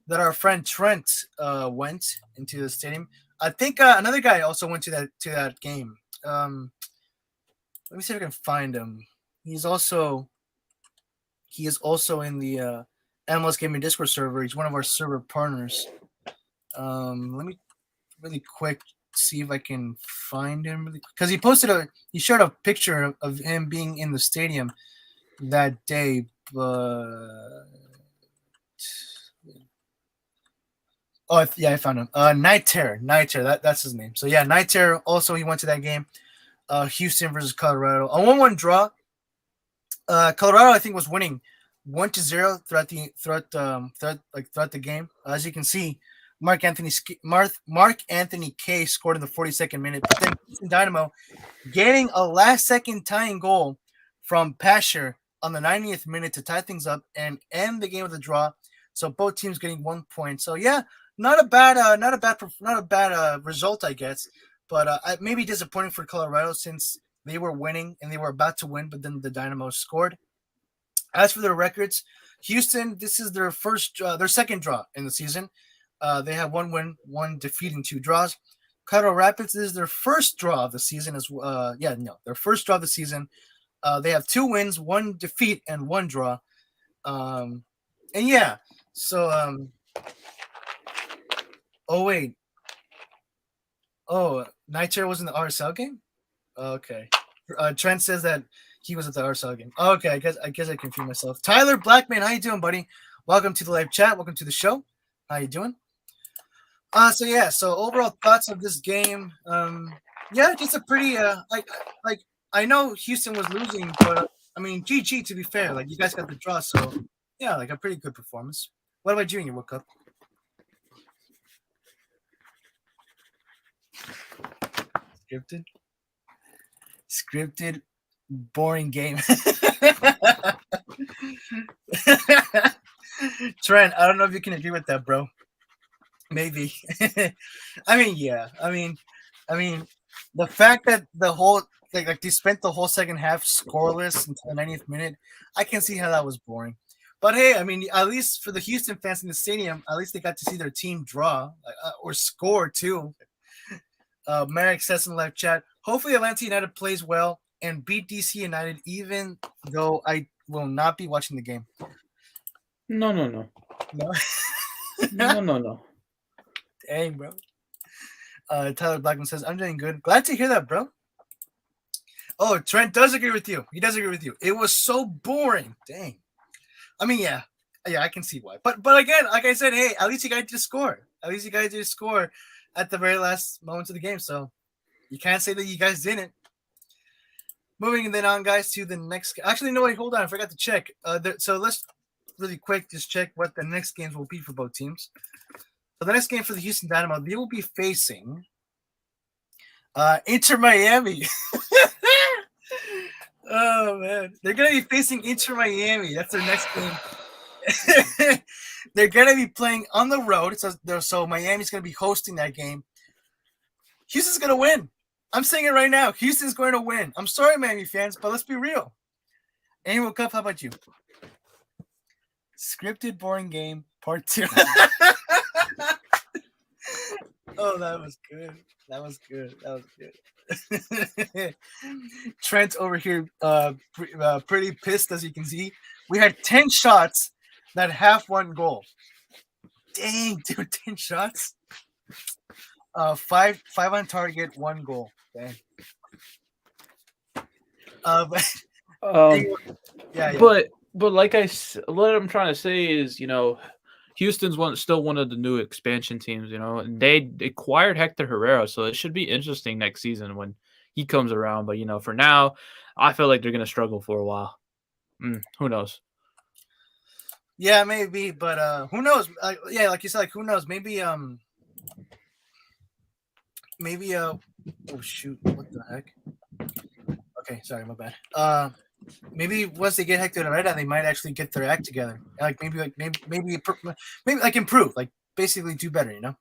that our friend Trent went into the stadium. I think another guy also went to that game. Let me see if I can find him. He is also in the MLS Gaming Discord server. He's one of our server partners. Let me really quick see if I can find him because he shared a picture of him being in the stadium that day. Oh, yeah, I found him. Night Terror. That's his name. So yeah, Night Terror. Also, he went to that game. Houston versus Colorado. A 1-1 draw. Colorado, I think, was winning 1-0 throughout the game. As you can see, Mark Anthony Kaye scored in the 42nd minute, but then Dynamo getting a last-second tying goal from Pasher on the 90th minute to tie things up and end the game with a draw. So both teams getting 1 point. So yeah, not a bad result, I guess. But maybe disappointing for Colorado since they were winning and they were about to win, but then the Dynamo scored. As for their records, Houston, this is their second draw in the season. They have 1 win, 1 defeat, and 2 draws. Colorado Rapids, this is their first draw of the season their first draw of the season. They have 2 wins, 1 defeat, and 1 draw. Oh wait. Oh, Niger was in the RSL game? Okay. Trent says that he was at the RSL game. Okay, I guess I confused myself. Tyler Blackman, how you doing, buddy? Welcome to the live chat. Welcome to the show. How you doing? So overall thoughts of this game. Just a pretty I know Houston was losing, but I mean GG to be fair. Like you guys got the draw, so yeah, like a pretty good performance. What about you in your World Cup? Scripted, boring game. Trent, I don't know if you can agree with that, bro. Maybe. I mean, the fact that the whole like they spent the whole second half scoreless until the 90th minute, I can see how that was boring. But hey, I mean, at least for the Houston fans in the stadium, at least they got to see their team draw or score too. Merrick says in the live chat, hopefully Atlanta United plays well and beat DC United, even though I will not be watching the game. No. No. Dang, bro. Tyler Blackman says, I'm doing good. Glad to hear that, bro. Oh, Trent does agree with you. He does agree with you. It was so boring. Dang. I mean, yeah, I can see why. But again, like I said, hey, at least you guys did score. At least you guys did score at the very last moments of the game. So you can't say that you guys didn't. Moving then on, guys, to the next. Actually, no, wait, hold on. I forgot to check. So let's really quick just check what the next games will be for both teams. So the next game for the Houston Dynamo, they will be facing Inter Miami. Oh, man. They're going to be facing Inter Miami. That's their next game. They're going to be playing on the road. So Miami's going to be hosting that game. Houston's going to win. I'm saying it right now. Houston's going to win. I'm sorry, Miami fans, but let's be real. Annual Cup, how about you? Scripted, boring game, part 2. Oh, that was good. Trent over here, pretty pissed, as you can see. We had 10 shots that have 1 goal. Dang, dude, 10 shots. 5 on target, 1 goal. Dang. But like what I'm trying to say is, Houston's still one of the new expansion teams, and they acquired Hector Herrera, so it should be interesting next season when he comes around. But for now, I feel like they're gonna struggle for a while. Who knows? Yeah, maybe, but who knows? Like you said, who knows? Maybe oh shoot, what the heck? Okay, sorry, my bad. Maybe once they get Hector Herrera, they might actually get their act together. Maybe improve, basically do better.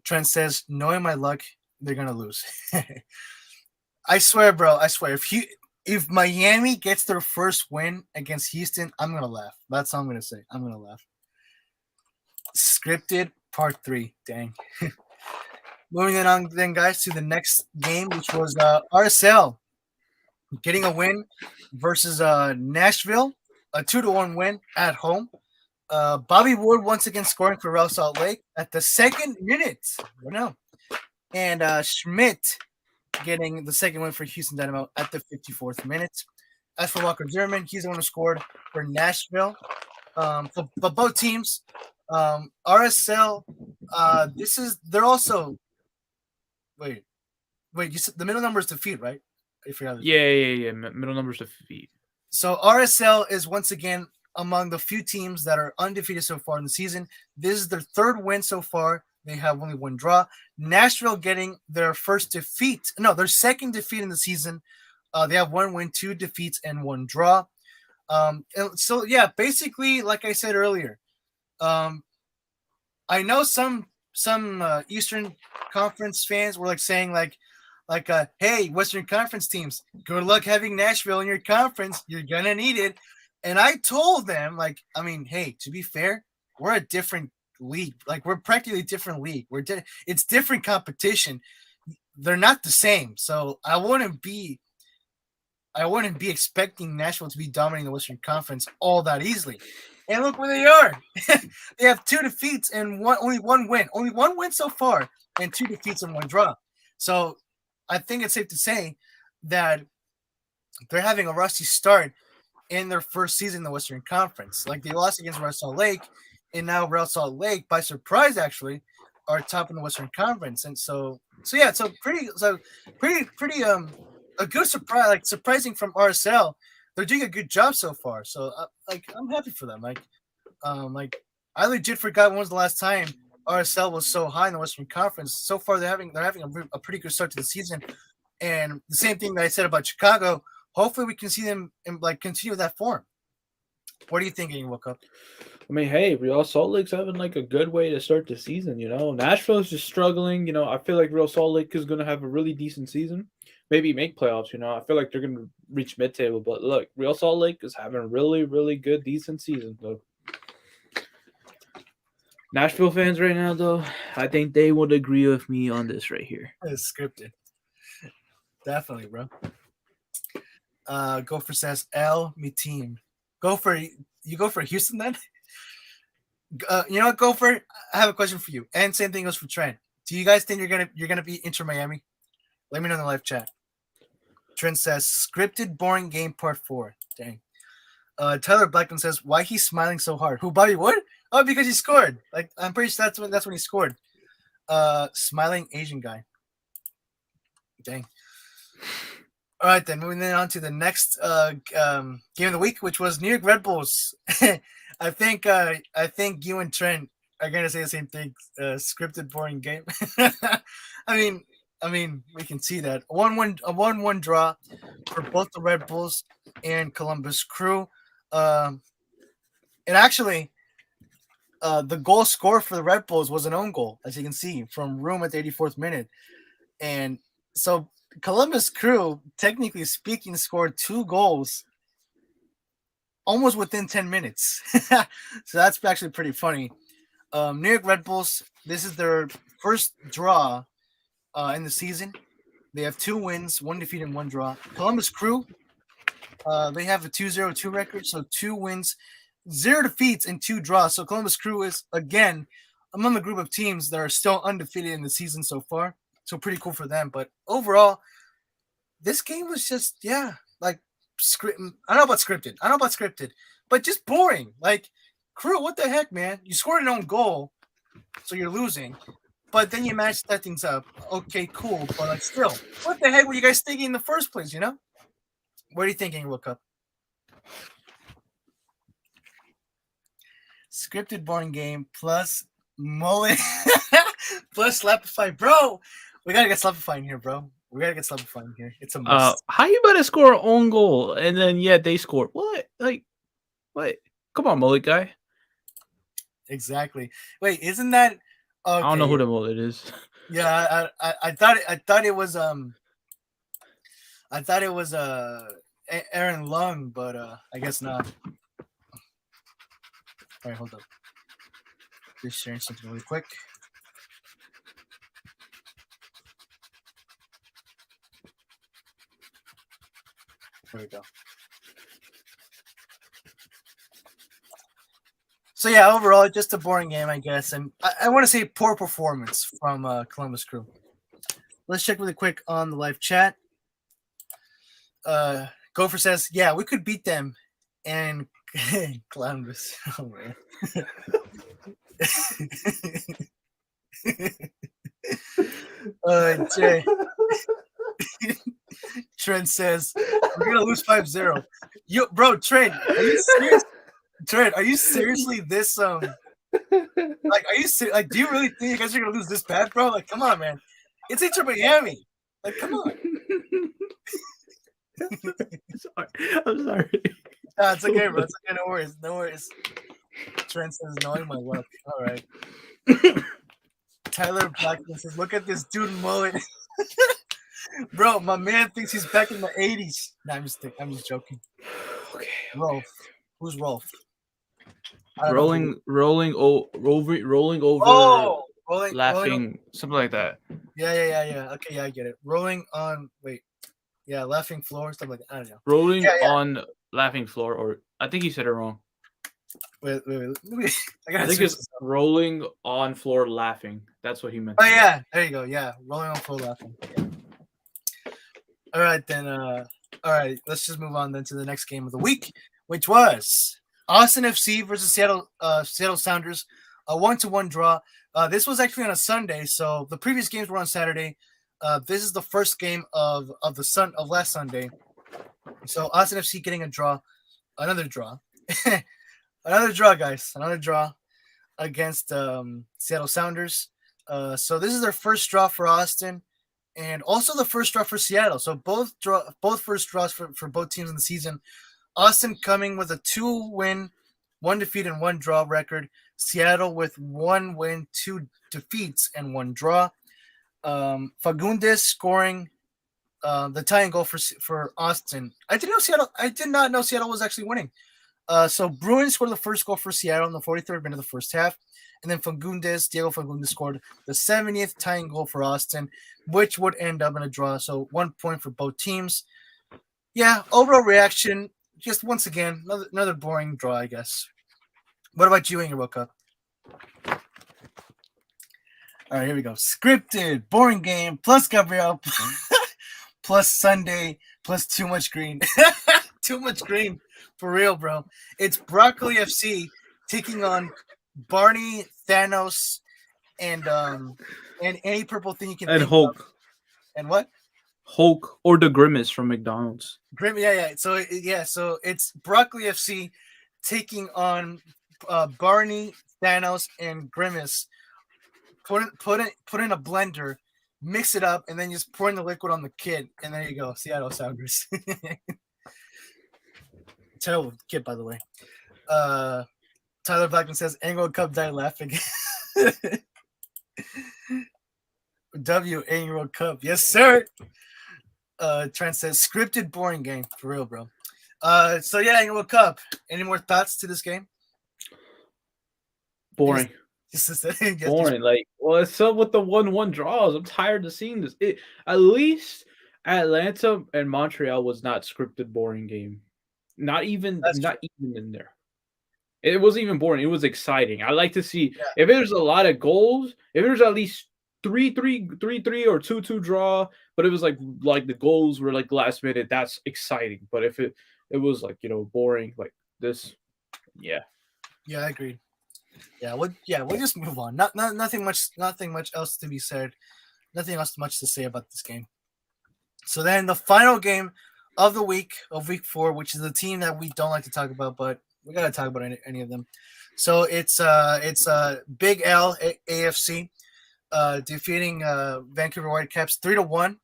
Trent says, knowing my luck, they're gonna lose. I swear, bro. I swear, if Miami gets their first win against Houston, I'm gonna laugh. That's all I'm gonna say. I'm gonna laugh. Scripted part 3. Dang. Moving on then, guys, to the next game, which was RSL getting a win versus Nashville, a 2-1 win at home. Bobby Wood once again scoring for Real Salt Lake at the 2nd minute. And Schmidt getting the second win for Houston Dynamo at the 54th minute. as for Walker Zimmerman, he's the one who scored for Nashville. For both teams, RSL. They're also. Wait. You said the middle number is defeat, right? Yeah. Middle numbers defeat. So RSL is once again among the few teams that are undefeated so far in the season. This is their third win so far. They have only one draw. Nashville getting their their second defeat in the season. They have 1 win, 2 defeats, and 1 draw. So yeah, basically, like I said earlier, I know some Eastern Conference fans were saying hey, Western Conference teams, good luck having Nashville in your conference. You're gonna need it. And I told them, hey, to be fair, we're a different league. We're practically a different league. It's different competition. They're not the same. So I wouldn't be expecting Nashville to be dominating the Western Conference all that easily. And look where they are. They have 2 defeats and only 1 win. Only 1 win so far and 2 defeats and 1 draw. So I think it's safe to say that they're having a rusty start in their first season in the Western Conference. They lost against Real Salt Lake, and now Real Salt Lake, by surprise, actually, are top in the Western Conference. And pretty a good surprise, surprising from RSL. They're doing a good job so far. So I'm happy for them. I legit forgot when was the last time RSL was so high in the Western Conference. So far, they're having a pretty good start to the season. And the same thing that I said about Chicago. Hopefully, we can see them continue that form. What are you thinking, World Cup? Hey, Real Salt Lake's having a good way to start the season. Nashville is just struggling. I feel like Real Salt Lake is going to have a really decent season. Maybe make playoffs. I feel like they're going to reach mid-table. But look, Real Salt Lake is having a really, really good, decent season. So Nashville fans right now, though, I think they would agree with me on this right here. It's scripted. Definitely, bro. Gopher says, L, me team. You go for Houston then? You know what, Gopher? I have a question for you. And same thing goes for Trent. Do you guys think you're gonna be Inter Miami? Let me know in the live chat. Trent says, scripted boring game part 4. Dang. Tyler Blackman says, why he's smiling so hard? Who, Bobby Wood? Oh, because he scored. I'm pretty sure that's when he scored. Smiling Asian guy. Dang. All right, then moving on to the next game of the week, which was New York Red Bulls. I think you and Trent are gonna say the same thing. Scripted, boring game. I mean, we can see that a 1-1 draw for both the Red Bulls and Columbus Crew. And actually, the goal scored for the Red Bulls was an own goal, as you can see from Room at the 84th minute, and so Columbus Crew, technically speaking, scored 2 goals almost within 10 minutes. So that's actually pretty funny. New York Red Bulls, this is their first draw in the season. They have 2 wins, 1 defeat, and 1 draw. Columbus Crew, they have a 2-0-2 record, so 2 wins, 0 defeats, and 2 draws. So Columbus Crew is, again, among the group of teams that are still undefeated in the season so far. So pretty cool for them. But overall, this game was just, script. I don't know about scripted, but just boring. Crew, what the heck, man? You scored an own goal, so you're losing. But then you managed to set things up. Okay, cool. But still, what the heck were you guys thinking in the first place, What are you thinking, World Cup? Scripted boring game plus mullet plus Slapify. Bro, we got to get Slapify in here, bro. We got to get Slapify in here. It's a must. How you better score an own goal and then, they score? What? What? Come on, mullet guy. Exactly. Wait, isn't that... Okay. I don't know who the mullet is. Yeah, I thought it was Aaron Lung, but I guess not. All right, hold up. Just sharing something really quick. There we go. So yeah, overall, just a boring game, I guess, and I want to say poor performance from Columbus Crew. Let's check really quick on the live chat. Gopher says, "Yeah, we could beat them." And Columbus, oh man. Jay. Trent says, "We're gonna lose 5-0." You, bro, Trent, are you serious? Trent, are you seriously this like, are you like, do you really think you guys are gonna lose this bad, bro? Like, come on, man. It's Inter Miami. Like, come on. I'm sorry. Nah, it's okay, bro. It's okay. No worries. No worries. Trent says, "Knowing my luck." All right. Tyler Blackman says, "Look at this dude mullet." Bro, my man thinks he's back in the 80s. Nah, I'm just joking. Okay. Rolf. Who's Rolf? Rolling over, Oh, laughing, something like that. Yeah. Okay, yeah, I get it. Rolling on, wait. Yeah, laughing floor, stuff like that. I don't know. Rolling on laughing floor, or I think he said it wrong. Wait. I think it's rolling on floor laughing. That's what he meant. Oh, yeah. There you go. Yeah, rolling on floor laughing. Yeah. All right, then. All right, let's just move on then to the next game of the week, which was Austin FC versus Seattle Sounders, a 1-1 draw. This was actually on a Sunday, so the previous games were on Saturday. This is the first game of last Sunday. So Austin FC getting a draw, another draw, another draw, guys, another draw against Seattle Sounders. So this is their first draw for Austin, and also the first draw for Seattle. So both first draws for both teams in the season. Austin coming with a 2-win, 1 defeat, and 1 draw record. Seattle with 1 win, 2 defeats, and 1 draw. Fagundes scoring the tying goal for Austin. I did not know Seattle was actually winning. So Bruin scored the first goal for Seattle in the 43rd minute of the first half. And then Diego Fagundes scored the 70th tying goal for Austin, which would end up in a draw. So 1 point for both teams. Yeah, overall reaction, just once again, another boring draw, I guess. What about you in your World Cup? All right, here we go. Scripted, boring game, plus Gabriel, plus Sunday, plus too much green. Too much green, for real, bro. It's Broccoli FC taking on Barney, Thanos, and any purple thing you can think Hulk. of. And what? Hulk or the Grimace from McDonald's. Yeah. So it's Broccoli FC taking on Barney, Thanos, and Grimace. Put in a blender, mix it up, and then just pour in the liquid on the kid, and there you go, Seattle Sounders. Terrible kid, by the way. Tyler Blackman says, "Anglo Cup died laughing." Anglo Cup, yes sir. Trent says, "Scripted, boring game, for real, bro." So yeah, Anglo Cup. Any more thoughts to this game? Boring. Boring. Like, what's up with the 1-1 draws? I'm tired of seeing this. At least Atlanta and Montreal was not scripted, boring game. Not even in there. It wasn't even boring. It was exciting. I like to see if there's a lot of goals, if there's at least 3-3 or 2-2 draw, but it was like the goals were like last minute, that's exciting. But if it was like, boring like this, yeah, I agree. We'll just move on. Nothing much else to be said. Nothing else much to say about this game. So then the final game of the week of week 4, which is the team that we don't like to talk about, but we gotta talk about any of them. So it's Big L AFC defeating Vancouver Whitecaps 3-1.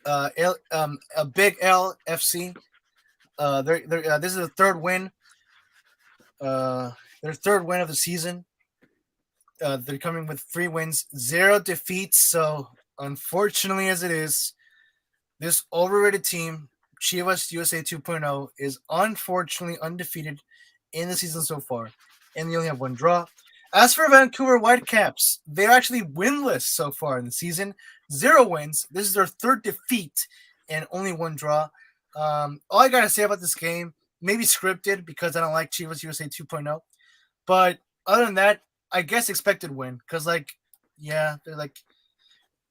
A Big L FC. This is the third win. Their third win of the season. They're coming with 3 wins, 0 defeats. So unfortunately, as it is, this overrated team, Chivas USA 2.0, is unfortunately undefeated in the season so far, and they only have 1 draw. As for Vancouver Whitecaps, they're actually winless so far in the season, 0 wins. This is their 3rd defeat and only 1 draw. All I gotta say about this game, maybe scripted because I don't like Chivas USA 2.0, but other than that, I guess expected win because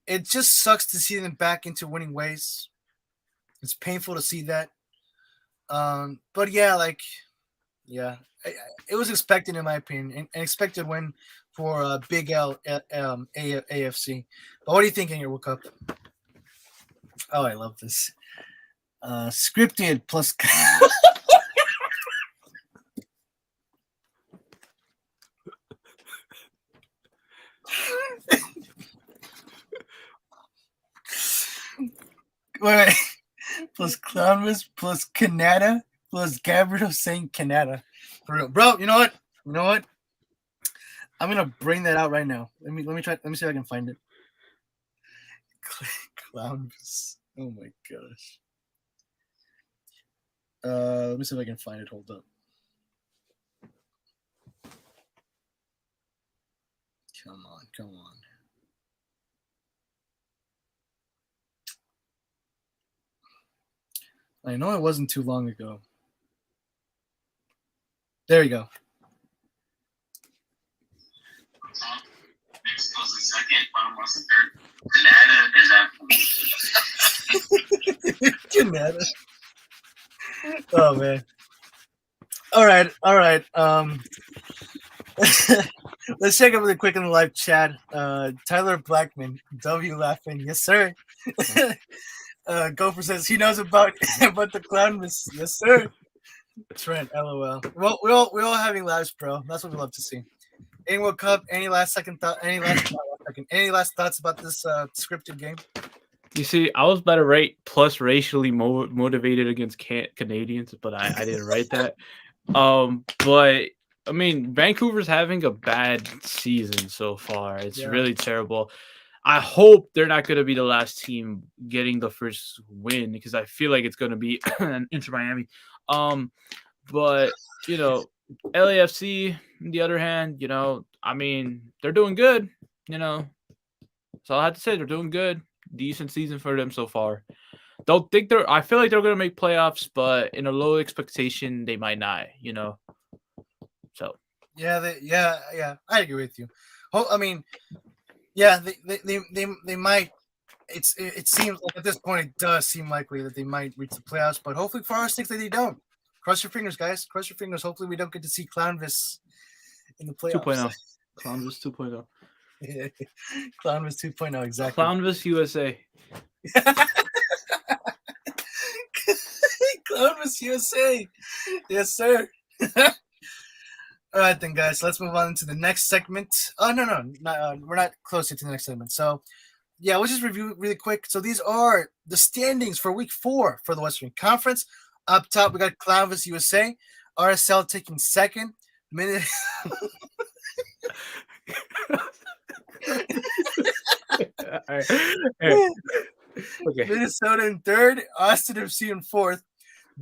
it just sucks to see them back into winning ways. It's painful to see that. But yeah, it was expected in my opinion, an expected win for Big L AFC. But what are you thinking here, World Cup? Oh, I love this. Scripted plus. Wait. Plus Clownmas plus Canada plus Gabriel saying Canada. For real. Bro, you know what? I'm gonna bring that out right now. Let me try. Let me see if I can find it. Clownmas. Oh my gosh. Let me see if I can find it. Hold up. Come on. I know it wasn't too long ago. There you go. Mexico's the second, Panama's the third. Canada is Canada. Oh man. All right. Let's check it really quick in the live chat. Tyler Blackman, W laughing, yes sir. Gopher says he knows about the clown miss, yes sir. Trent, LOL. Well, we're all having laughs, bro. That's what we love to see. Any World Cup? Any last thoughts about this scripted game? You see, I was better rate plus racially motivated against Canadians, but I didn't write that. But I mean, Vancouver's having a bad season so far. It's really terrible. I hope they're not going to be the last team getting the first win because I feel like it's going to be Inter Miami. But you know, LAFC, on the other hand, you know, I mean, they're doing good. You know, so I have to say they're doing good. Decent season for them so far. Don't think they're. I feel like they're gonna make playoffs, but in a low expectation, they might not. You know. So. Yeah. I agree with you. I mean, yeah, they might. It seems like at this point it does seem likely that they might reach the playoffs, but hopefully for our sake that they don't. Cross your fingers, guys. Cross your fingers. Hopefully we don't get to see Clownvis in the playoffs. 2.0. Clownvis 2.0. Clownvis 2.0, exactly. Clownvis USA. Clownvis USA. Yes, sir. All right, then, guys. Let's move on to the next segment. Oh, no. We're not close to the next segment. So, yeah, we'll just review really quick. So these are the standings for Week 4 for the Western Conference. Up top, we got Clownvis USA. RSL taking second. Okay. Minnesota in third. Austin FC in fourth.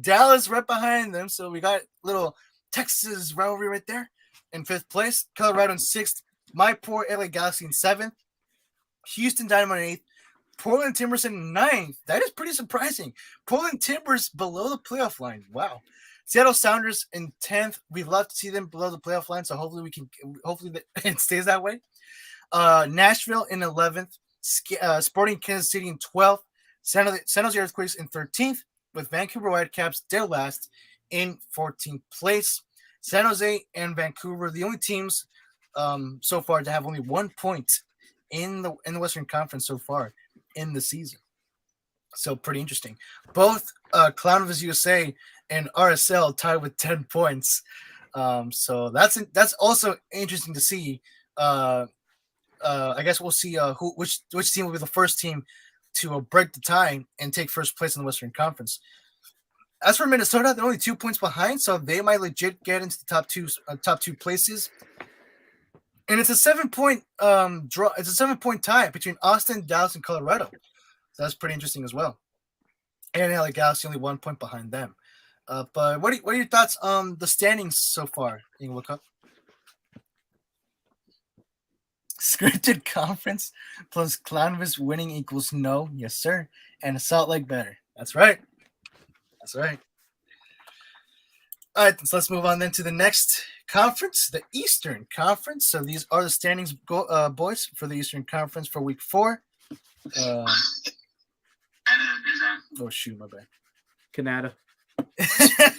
Dallas right behind them. So we got little Texas rivalry right there in fifth place. Colorado in sixth. My poor LA Galaxy in seventh. Houston Dynamo in eighth. Portland Timbers in ninth. That is pretty surprising. Portland Timbers below the playoff line. Wow. Seattle Sounders in 10th. We'd love to see them below the playoff line, so hopefully it stays that way. Nashville in 11th. Sporting Kansas City in 12th. San Jose Earthquakes in 13th, with Vancouver Whitecaps dead last in 14th place. San Jose and Vancouver, the only teams so far to have only 1 point in the Western Conference so far in the season. So pretty interesting. Both Clownvis USA and RSL tied with 10 points. So that's also interesting to see. I guess we'll see which team will be the first team to break the tie and take first place in the Western Conference. As for Minnesota, they're only 2 points behind, so they might legit get into the top two places. And it's a 7-point draw. It's a 7-point tie between Austin, Dallas, and Colorado. So that's pretty interesting as well. And LA Galaxy only 1 point behind them. But what are your thoughts on the standings so far in World Cup? Scripted conference plus Clownvis winning equals no. Yes, sir. And Salt Lake better. That's right. All right, so let's move on then to the next conference, the Eastern Conference. So these are the standings, boys, for the Eastern Conference for Week 4. Oh, shoot, my bad. Canada.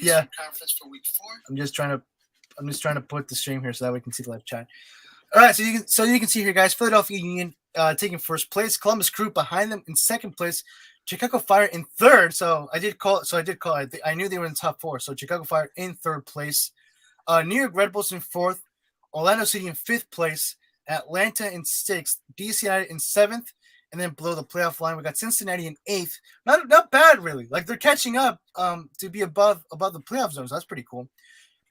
Yeah. Conference for week 4. I'm just trying to put the stream here so that we can see the live chat. All right, so you can see here, guys. Philadelphia Union taking first place. Columbus Crew behind them in second place. Chicago Fire in third. So I did call. I knew they were in the top 4. So Chicago Fire in third place. New York Red Bulls in fourth. Orlando City in fifth place. Atlanta in sixth. DC United in seventh. And then below the playoff line, we got Cincinnati in eighth. Not bad, really. Like, they're catching up to be above the playoff zones. That's pretty cool.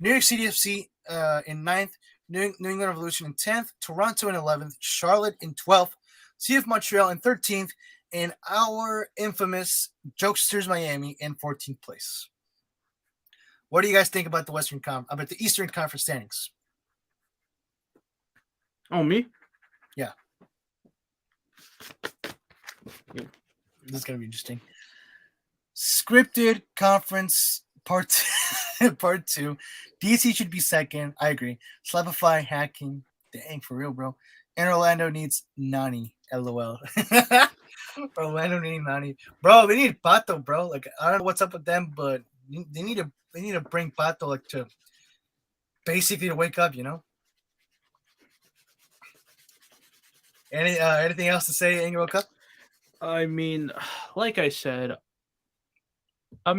New York City FC in ninth. New England Revolution in 10th. Toronto in 11th. Charlotte in 12th. CF Montreal in 13th. And our infamous Jokesters Miami in 14th place. What do you guys think about the Eastern Conference standings? Oh, me? Yeah. This is going to be interesting. Scripted conference part 2. DC should be second. I agree. Slapify hacking. Dang, for real, bro. And Orlando needs Nani. LOL. Orlando needing Nani. Bro, they need Pato, bro. Like, I don't know what's up with them, but they need to bring Pato, like, to basically to wake up, you know? Anything else to say, Angel Cup? I mean, like I said, I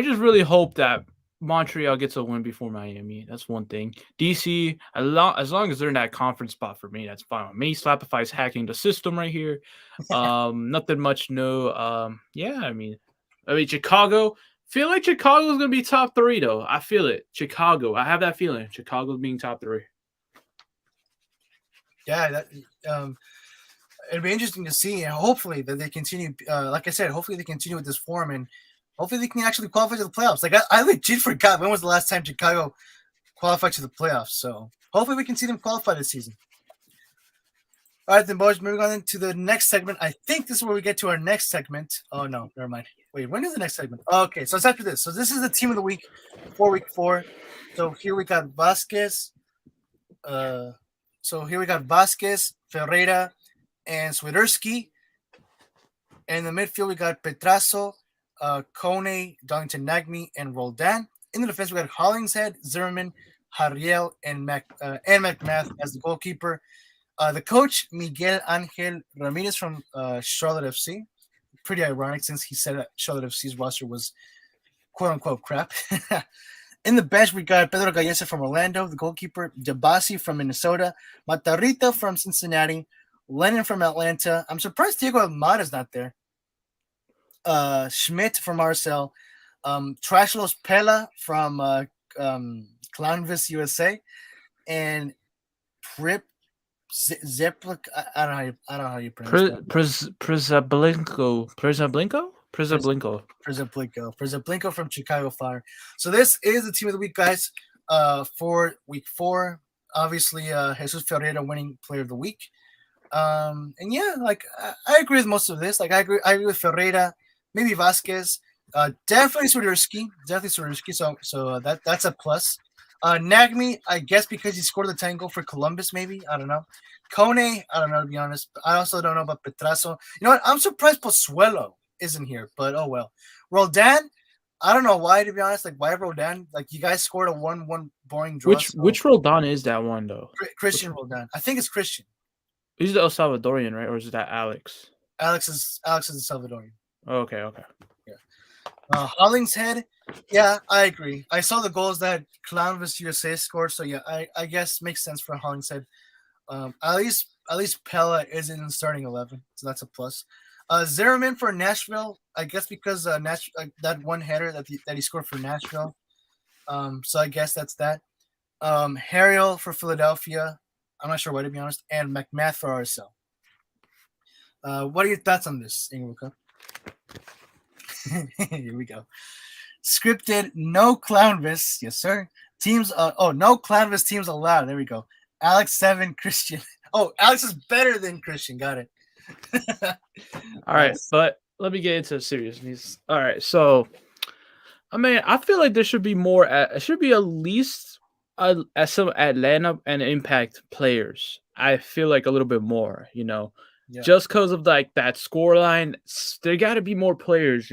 just really hope that Montreal gets a win before Miami. That's one thing. DC, as long as they're in that conference spot for me, that's fine with me. Slapify's hacking the system right here. Nothing much new. Yeah, I mean, Chicago. Feel like Chicago's gonna be top 3 though. I feel it. Chicago. I have that feeling. Chicago's being top 3. Yeah, it'd be interesting to see, and hopefully that they continue. Like I said, hopefully they continue with this form, and hopefully they can actually qualify to the playoffs. Like, I legit forgot when was the last time Chicago qualified to the playoffs. So hopefully we can see them qualify this season. All right, then, boys, moving on into the next segment. I think this is where we get to our next segment. Oh, no, never mind. Wait, when is the next segment? Okay, so it's after this. So this is the team of the week for week 4. So here we got Vasquez. Vasquez, Ferreira, and Swiderski. And in the midfield, we got Petrasso, Kone, Darlington Nagme, and Roldan. In the defense, we got Hollingshead, Zimmerman, Hariel, and McMath as the goalkeeper. The coach, Miguel Angel Ramirez from Charlotte FC. Pretty ironic since he said that Charlotte FC's roster was quote-unquote crap. In the bench, we got Pedro Gallese from Orlando, the goalkeeper, Jabasi from Minnesota, Matarrita from Cincinnati, Lennon from Atlanta. I'm surprised Diego Almada's not there. Schmidt from Marcel, Trashlos Pella from Clownvis USA, and Prip Zeplik. I don't know how you pronounce that. Prisablinko from Chicago Fire. So this is the team of the week, guys. For week 4, obviously Jesus Ferreira winning player of the week. And yeah, like I agree with most of this. Like I agree with Ferreira, maybe Vasquez, definitely Swiderski. So that's a plus. Nagme, I guess because he scored the 10 goal for Columbus, maybe. I don't know. Kone, I don't know, to be honest. I also don't know about Petrasso. You know what? I'm surprised Pozuelo isn't here, but oh well. Roldan, I don't know why, to be honest. Like, why Roldan? Like, you guys scored a 1-1 boring draw. Which Roldan is that one, though? Christian Roldan. I think it's Christian. He's the El Salvadorian, right? Or is that Alex? Alex is the Salvadorian. Oh, okay. Yeah. Hollingshead, yeah, I agree. I saw the goals that Clownvis USA scored, so yeah, I guess makes sense for Hollingshead. At least Pella isn't in the starting 11, so that's a plus. Zimmerman for Nashville, I guess because that one header that he scored for Nashville. So I guess that's that. Hariel for Philadelphia. I'm not sure why, to be honest. And McMath for RSL. What are your thoughts on this, Ingrid? Here we go. Scripted, no Clownvis. Yes, sir. Teams. No Clownvis teams allowed. There we go. Alex 7, Christian. Oh, Alex is better than Christian. Got it. All right, but let me get into serious news. All right, so I feel like there should be more. It should be at least some Atlanta and Impact players. I feel like a little bit more. You know, Yeah. Just because of like that score line, there got to be more players,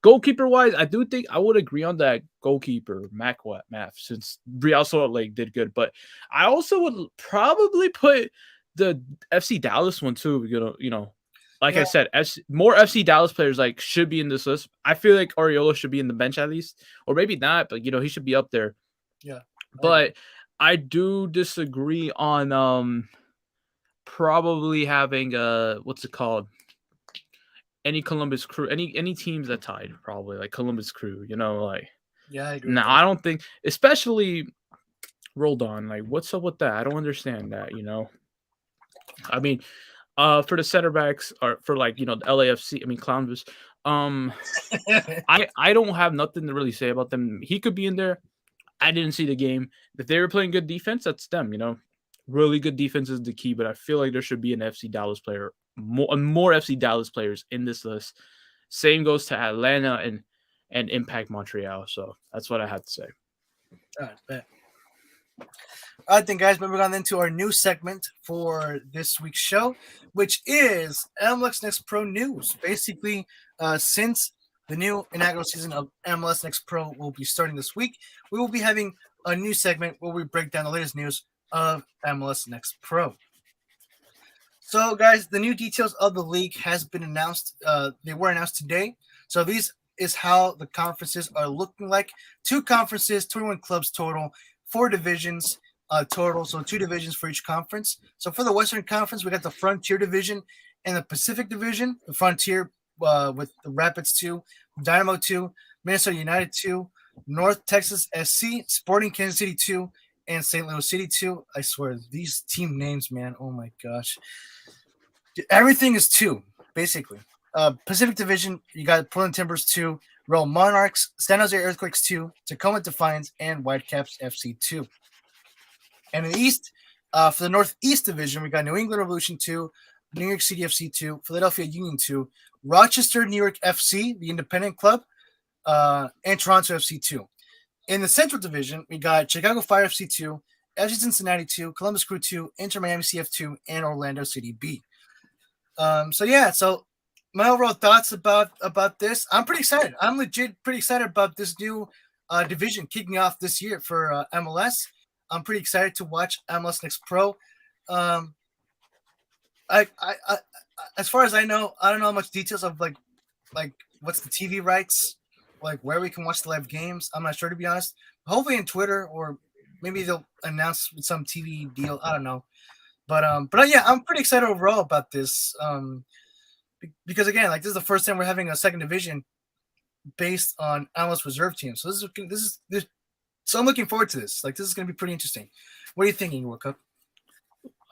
Goalkeeper wise, I do think I would agree on that goalkeeper, Math, since Real Salt Lake did good. But I also would probably put the FC Dallas one too, Like I said, more FC Dallas players like should be in this list. I feel like Areola should be in the bench at least, or maybe not, but he should be up there. Yeah. But I do disagree on probably having what's it called? Any Columbus Crew, any teams that tied, probably like Columbus Crew, like. Yeah, I agree. No, I don't think, especially rolled on. Like, what's up with that? I don't understand that. I mean, for the center backs or for like the LAFC. I mean, Columbus. I don't have nothing to really say about them. He could be in there. I didn't see the game. If they were playing good defense, that's them. Really good defense is the key. But I feel like there should be an FC Dallas player, more FC Dallas players in this list. Same goes to Atlanta and Impact Montreal. So that's what I have to say. All right, bet. All right, then, guys, moving on into our new segment for this week's show, which is MLS Next Pro news. Basically, since the new inaugural season of MLS Next Pro will be starting this week, we will be having a new segment where we break down the latest news of MLS Next Pro. So, guys, the new details of the league has been announced. They were announced today. So these is how the conferences are looking like. 2 conferences, 21 clubs total, 4 divisions total. So 2 divisions for each conference. So for the Western Conference, we got the Frontier Division and the Pacific Division. The Frontier with the Rapids 2, Dynamo 2, Minnesota United 2, North Texas SC, Sporting Kansas City 2, and St. Louis City 2. I swear, these team names, man, oh my gosh. Everything is 2, basically. Pacific Division, you got Portland Timbers 2, Real Monarchs, San Jose Earthquakes 2, Tacoma Defiance, and Whitecaps FC 2. And in the East, for the Northeast Division, we got New England Revolution 2, New York City FC 2, Philadelphia Union 2, Rochester, New York FC, the independent club, and Toronto FC 2. In the Central Division, we got Chicago Fire FC 2, FC Cincinnati 2, Columbus Crew 2, Inter Miami CF 2, and Orlando City B. So my overall thoughts about this, I'm pretty excited. I'm legit pretty excited about this new division kicking off this year for MLS. I'm pretty excited to watch MLS Next Pro. I as far as I know, I don't know much details of like what's the TV rights, like where we can watch the live games. I'm not sure, to be honest. Hopefully in Twitter, or maybe they'll announce with some TV deal. I don't know. But yeah, I'm pretty excited overall about this. Because again, like this is the first time we're having a second division based on MLS reserve teams. So this is so I'm looking forward to this. Like this is going to be pretty interesting. What are you thinking, World Cup?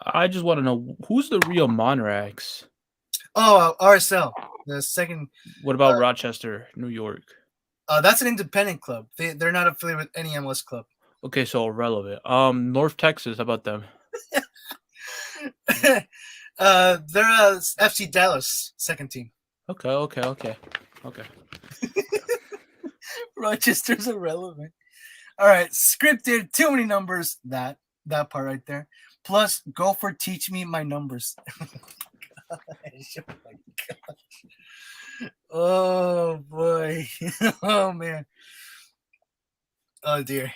I just want to know, who's the Real Monarchs? Oh, RSL, the second. What about Rochester, New York? That's an independent club. They're not affiliated with any MLS club. Okay, so irrelevant. North Texas, how about them? They're FC Dallas second team. Okay. Rochester's irrelevant. All right, scripted, too many numbers. That part right there. Plus, go for teach me my numbers. Oh my gosh. Oh boy. Oh man. Oh dear.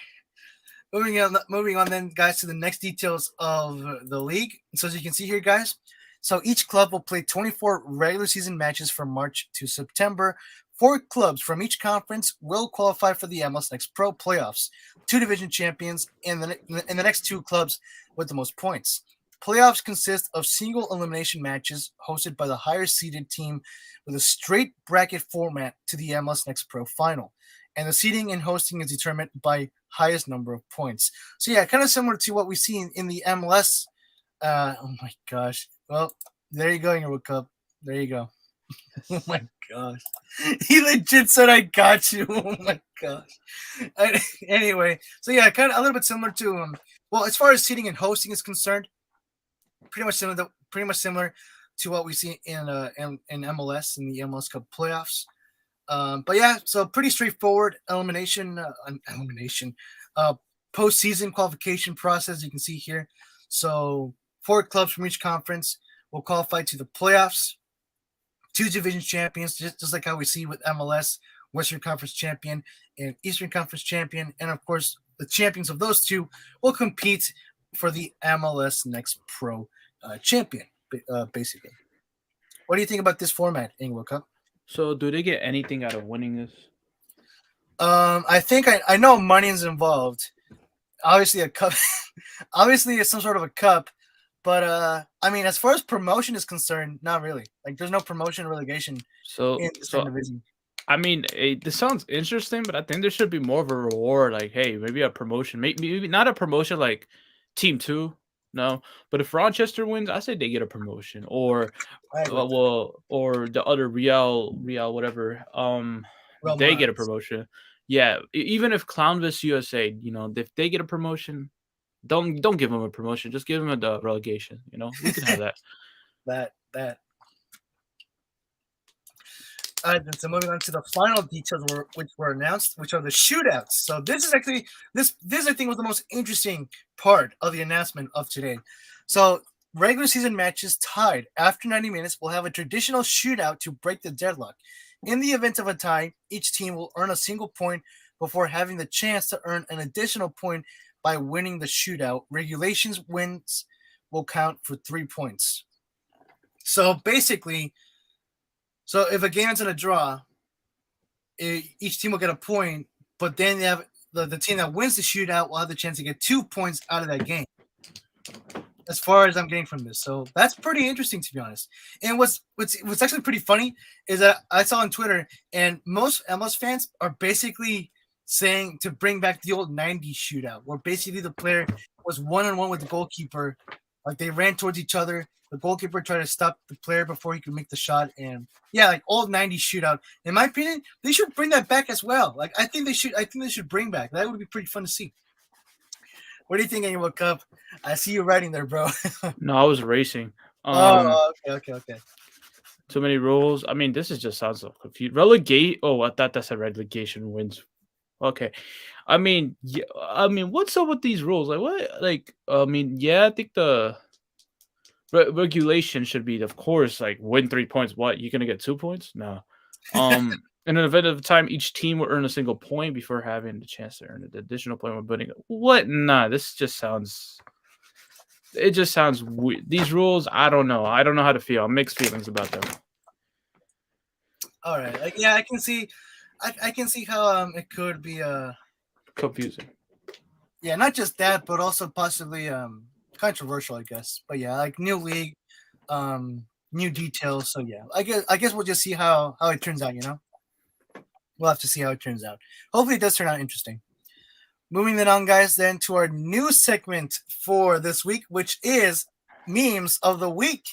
Moving on then, guys, to the next details of the league. So as you can see here, guys, so each club will play 24 regular season matches from March to September. 4 clubs from each conference will qualify for the MLS Next Pro playoffs. 2 division champions and the next 2 clubs with the most points. Playoffs consist of single elimination matches hosted by the higher seeded team with a straight bracket format to the MLS Next Pro final. And the seeding and hosting is determined by highest number of points. So yeah, kind of similar to what we see in the MLS. Oh my gosh. Well, there you go, World Cup. There you go. Oh my gosh. He legit said, I got you. Oh my gosh. Anyway, so yeah, kind of a little bit similar to well, as far as seeding and hosting is concerned, pretty much similar to what we see in MLS in the MLS Cup playoffs. But yeah, so pretty straightforward elimination postseason qualification process you can see here. So 4 clubs from each conference will qualify to the playoffs. 2 division champions, just like how we see with MLS, Western Conference champion and Eastern Conference champion. And, of course, the champions of those 2 will compete for the MLS Next Pro champion, basically. What do you think about this format, World Cup? So, do they get anything out of winning this? I think I know money is involved. Obviously, a cup. Obviously, it's some sort of a cup. But I mean, as far as promotion is concerned, not really. Like, there's no promotion or relegation in this division. I mean, this sounds interesting, but I think there should be more of a reward. Like, hey, maybe a promotion, maybe not a promotion like Team 2. No, but if Rochester wins, I say they get a promotion, or or the other Real whatever. They get a promotion. Yeah, even if Clownvis USA, if they get a promotion. Don't give them a promotion. Just give them a relegation. We can have that. that. All right, then, so moving on to the final details which were announced, which are the shootouts. So this is actually this I think was the most interesting part of the announcement of today. So regular season matches tied after 90 minutes will have a traditional shootout to break the deadlock. In the event of a tie, each team will earn a single point before having the chance to earn an additional point by winning the shootout. Regulations wins will count for 3 points. So basically, if a game ends in a draw, each team will get a point, but then they have the team that wins the shootout will have the chance to get 2 points out of that game. As far as I'm getting from this, so that's pretty interesting, to be honest. And what's actually pretty funny is that I saw on Twitter, and most MLS fans are basically saying to bring back the old 90s shootout, where basically the player was 1-on-1 with the goalkeeper. Like, they ran towards each other. The goalkeeper tried to stop the player before he could make the shot. And yeah, like old 90s shootout. In my opinion, they should bring that back as well. Like, I think they should bring back. That would be pretty fun to see. What do you think, World Cup? I see you writing there, bro. No, I was racing. Okay. Too many rules. I mean, this just sounds so confused. Relegate. Oh, I thought that's a relegation wins. Okay, I mean, what's up with these rules? Like, what? Like, I mean, yeah, I think the regulation should be, of course, like win 3 points. What? You're gonna get 2 points? No. In an event of time, each team will earn a single point before having the chance to earn an additional point when winning. What? Nah, this just sounds. It just sounds weird. These rules, I don't know. I don't know how to feel. Mixed feelings about them. All right. Like, yeah, I can see. I can see how it could be confusing. Yeah, not just that, but also possibly controversial, I guess. But yeah, like new league, new details. So yeah, I guess we'll just see how it turns out. We'll have to see how it turns out. Hopefully, it does turn out interesting. Moving then on, guys, then to our new segment for this week, which is memes of the week,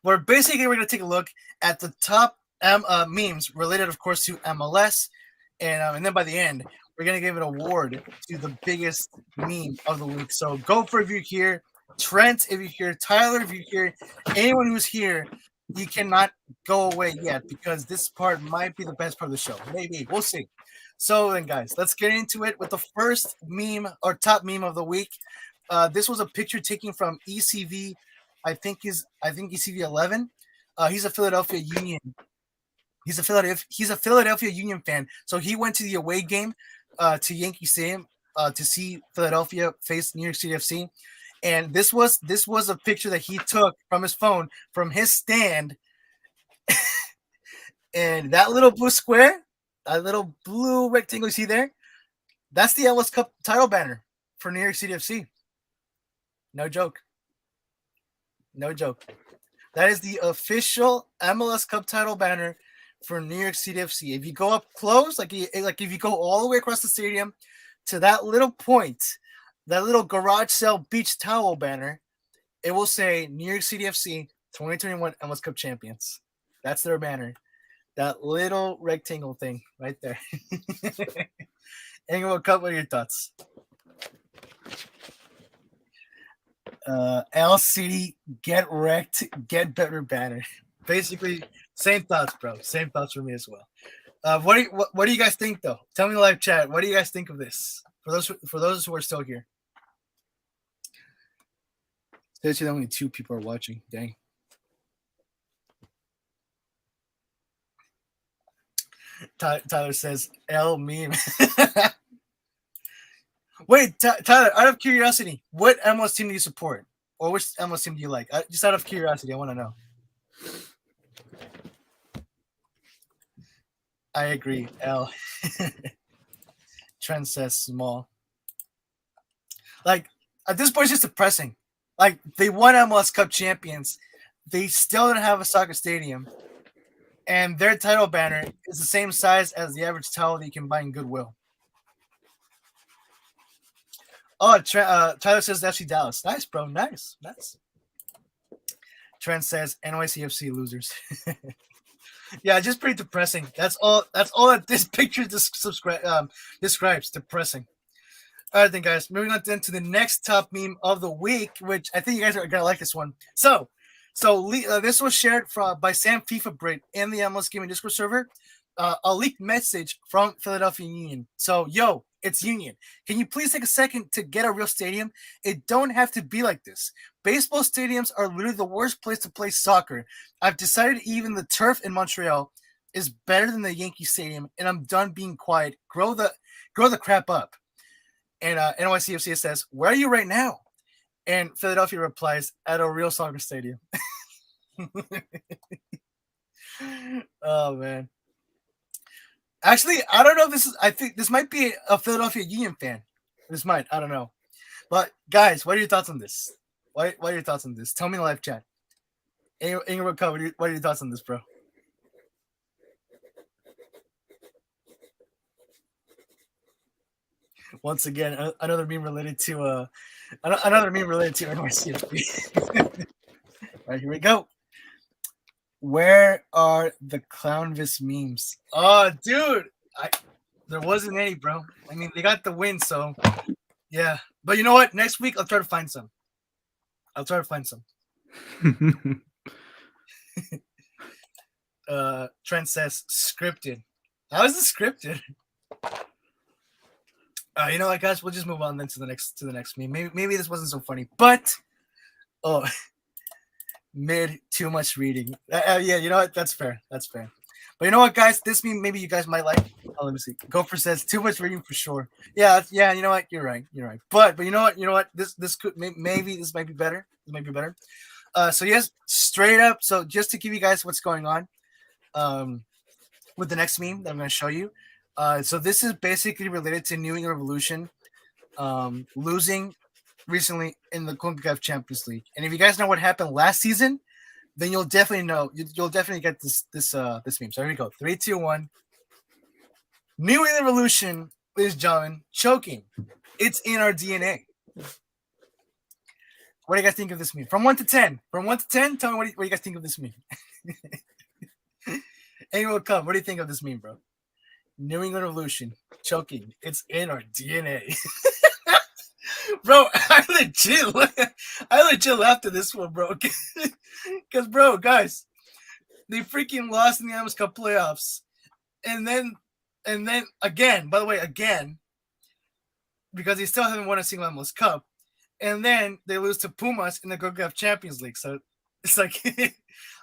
where basically we're going to take a look at the top memes related, of course, to MLS, and then by the end, we're going to give an award to the biggest meme of the week. So Gopher, if you're here, Trent, if you're here, Tyler, if you're here, anyone who's here, you cannot go away yet, because this part might be the best part of the show. Maybe. We'll see. So then, guys, let's get into it with the first meme or top meme of the week. This was a picture taken from ECV. I think ECV 11. He's a Philadelphia Union. He's a Philadelphia Union fan. So he went to the away game to Yankee Stadium to see Philadelphia face New York City FC. And this was a picture that he took from his phone from his stand. And that little blue square, that little blue rectangle you see there, that's the MLS Cup title banner for New York City FC. No joke. That is the official MLS Cup title banner for New York City FC. If you go up close, like if you go all the way across the stadium to that little point, that little garage sale beach towel banner, it will say New York City FC 2021 MLS Cup champions. That's their banner. That little rectangle thing right there. World Cup, what are your thoughts? L City, get wrecked, get better banner. Basically, same thoughts, bro. Same thoughts for me as well. What do you guys think, though? Tell me in the live chat. What do you guys think of this? For those who are still here. There's only 2 people are watching. Dang. Tyler says L meme. Wait, Tyler, out of curiosity, what MLS team do you support? Or which MLS team do you like? Just out of curiosity, I want to know. I agree, L. Trent says small. Like, at this point, it's just depressing. Like, they won MLS Cup champions. They still don't have a soccer stadium. And their title banner is the same size as the average towel that you can buy in Goodwill. Oh, Tyler says FC Dallas. Nice, bro. Nice. Trent says NYCFC losers. Yeah, just pretty depressing. That's all that this picture describes. Depressing. All right, then, guys. Moving on then to the next top meme of the week, which I think you guys are gonna like this one. So this was shared by Sam FIFA Brit in the MLS Gaming Discord server. A leaked message from Philadelphia Union. So, yo, it's Union. Can you please take a second to get a real stadium? It don't have to be like this. Baseball stadiums are literally the worst place to play soccer. I've decided even the turf in Montreal is better than the Yankee Stadium, and I'm done being quiet. Grow the crap up. And NYCFC says, where are you right now? And Philadelphia replies, at a real soccer stadium. Oh, man. Actually, I don't know if this is – I think this might be a Philadelphia Union fan. This might. I don't know. But, guys, what are your thoughts on this? What are your thoughts on this? Tell me in the live chat. Inaugural, what are your thoughts on this, bro? Once again, another meme related to NYCFC. All right, here we go. Where are the Clownvis memes? Oh, dude, there wasn't any, bro. I mean, they got the win, so yeah. But you know what? Next week I'll try to find some. Trent says scripted. How is this scripted? You know what, guys? We'll just move on then to the next meme. Maybe this wasn't so funny, but mid too much reading. Yeah, you know what? That's fair. But you know what, guys? This meme maybe you guys might like. Oh, let me see. Gopher says too much reading for sure. Yeah. You know what? You're right. But you know what? This could maybe this might be better. So yes, straight up. So just to give you guys what's going on, with the next meme that I'm going to show you. So this is basically related to New England Revolution losing recently in the CONCACAF Champions League. And if you guys know what happened last season, then you'll definitely know. You'll definitely get this meme. So here we go. 3, 2, 1. New England Revolution, ladies and gentlemen, choking. It's in our DNA. What do you guys think of this meme? From 1 to 10. Tell me what you guys think of this meme. Anyway, come. What do you think of this meme, bro? New England Revolution, choking. It's in our DNA. Bro, I legit laughed at this one, bro. Because, bro, guys, they freaking lost in the MLS Cup playoffs. And then again, by the way, because they still haven't won a single MLS Cup. And then they lose to Pumas in the CONCACAF Champions League. So it's like,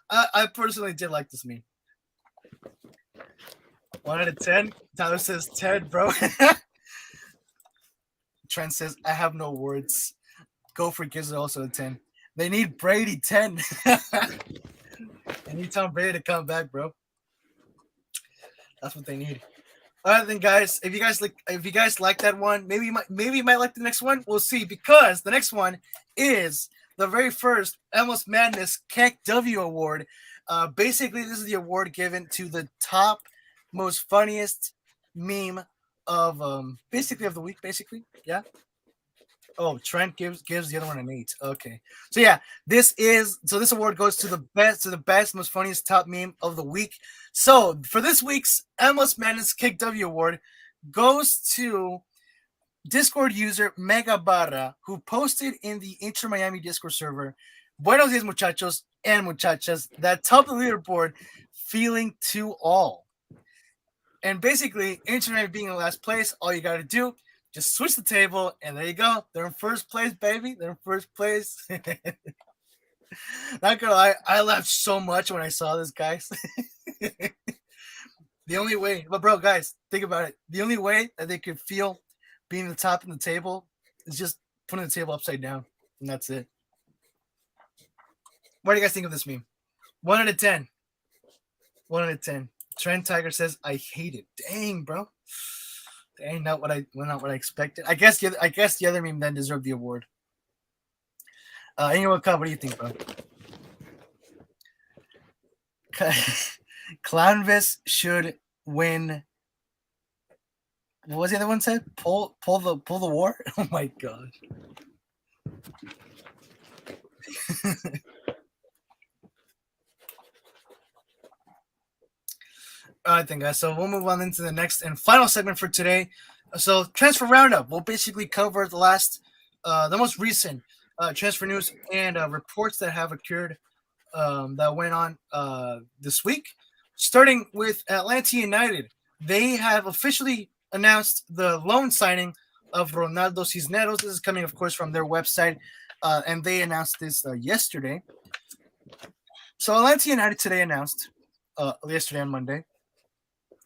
I personally did like this meme. 1 out of 10. Tyler says 10, bro. Trent says, I have no words. Gopher gives it also a 10. They need Brady 10. They need Tom Brady to come back, bro. That's what they need. All right, then, guys. If you guys like that one, maybe you might like the next one. We'll see, because the next one is the very first MLS Madness KEKW Award. Basically, this is the award given to the top most funniest meme of basically of the week, yeah. Oh, Trent gives the other one an 8. Okay, so yeah, this award goes to the best, most funniest top meme of the week. So for this week's MLS Madness KEKW Award goes to Discord user Mega Barra, who posted in the Inter Miami Discord server, "Buenos días, muchachos and muchachas, that top of the leaderboard, feeling to all." And basically, Inter Miami being in last place, all you got to do, just switch the table, and there you go. They're in first place, baby. They're in first place. Not gonna lie, I laughed so much when I saw this, guys. The only way, but bro, guys, think about it. The only way that they could feel being the top of the table is just putting the table upside down, and that's it. What do you guys think of this meme? 1 out of 10. 1 out of 10. Trent Tiger says, "I hate it." Dang, bro. Dang, not what I expected. I guess the other meme then deserved the award. Anyway, what do you think, bro? Clownvis should win. What was the other one said? Pull the war. Oh my gosh. All right, then, guys. So we'll move on into the next and final segment for today. So transfer roundup. We'll basically cover the most recent transfer news and reports that have occurred that went on this week. Starting with Atlanta United, they have officially announced the loan signing of Ronaldo Cisneros. This is coming, of course, from their website, and they announced this yesterday. So Atlanta United today announced, yesterday on Monday,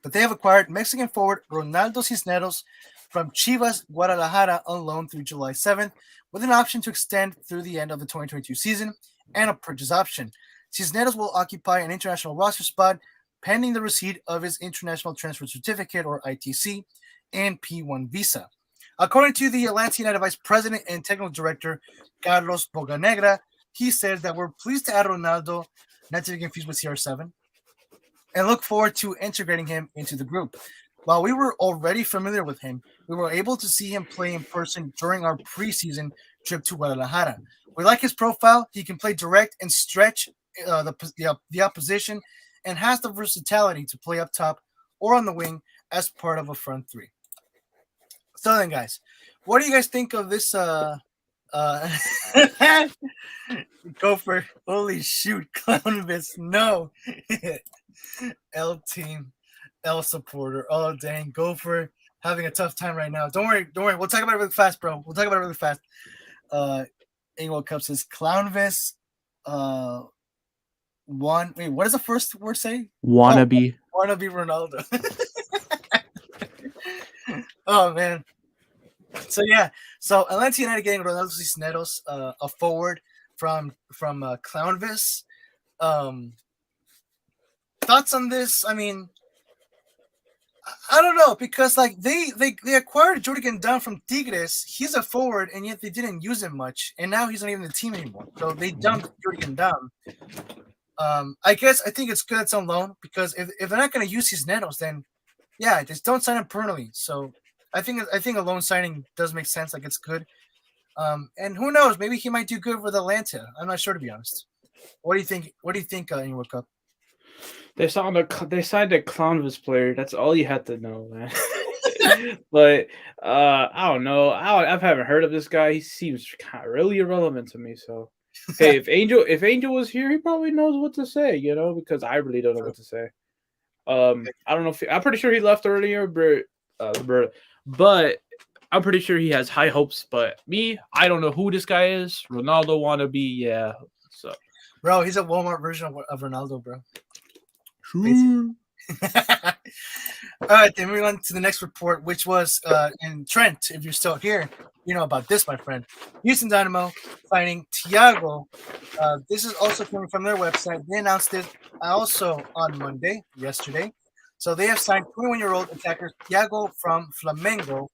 that they have acquired Mexican forward Ronaldo Cisneros from Chivas Guadalajara on loan through July 7th, with an option to extend through the end of the 2022 season and a purchase option. Cisneros will occupy an international roster spot pending the receipt of his International Transfer Certificate, or ITC, and P1 visa. According to the Atlanta United Vice President and Technical Director, Carlos Bocanegra, he says that we're pleased to add Ronaldo, not to be confused with CR7, and look forward to integrating him into the group. While we were already familiar with him, we were able to see him play in person during our preseason trip to Guadalajara. We like his profile. He can play direct and stretch the opposition, and has the versatility to play up top or on the wing as part of a front three. So then, guys, what do you guys think of this? Gopher, holy shoot, Clownvis, no. L team, L supporter. Oh, dang, Gopher having a tough time right now. Don't worry. We'll talk about it really fast, bro. Annual Cup says Clownvis. What does the first word say? Wannabe. Wannabe Ronaldo. Oh man. So Atlanta United getting Ronaldo Cisneros, a forward from Clownvis. Thoughts on this? I mean, I don't know, because like they acquired Jürgen Damm from Tigres. He's a forward, and yet they didn't use him much, and now he's not even the team anymore. So they dumped Jürgen Damm. I think it's good it's on loan, because if they're not going to use Cisneros, then yeah, just don't sign him permanently. So I think a loan signing does make sense. Like, it's good. And who knows? Maybe he might do good with Atlanta. I'm not sure, to be honest. What do you think? In World Cup? They signed a Clownvis player. That's all you had to know, man. But I don't know. I haven't heard of this guy. He seems kind of really irrelevant to me. So hey, if Angel was here, he probably knows what to say, because I really don't know what to say. I don't know I'm pretty sure he left earlier, but I'm pretty sure he has high hopes. But me, I don't know who this guy is. Ronaldo wannabe, yeah. So, bro, he's a Walmart version of Ronaldo, bro. Sure. All right, then moving on to the next report, which was in Trent. If you're still here, you know about this, my friend. Houston Dynamo signing Thiago. This is also coming from their website. They announced it also on yesterday. So they have signed 21-year-old attacker Thiago from Flamengo.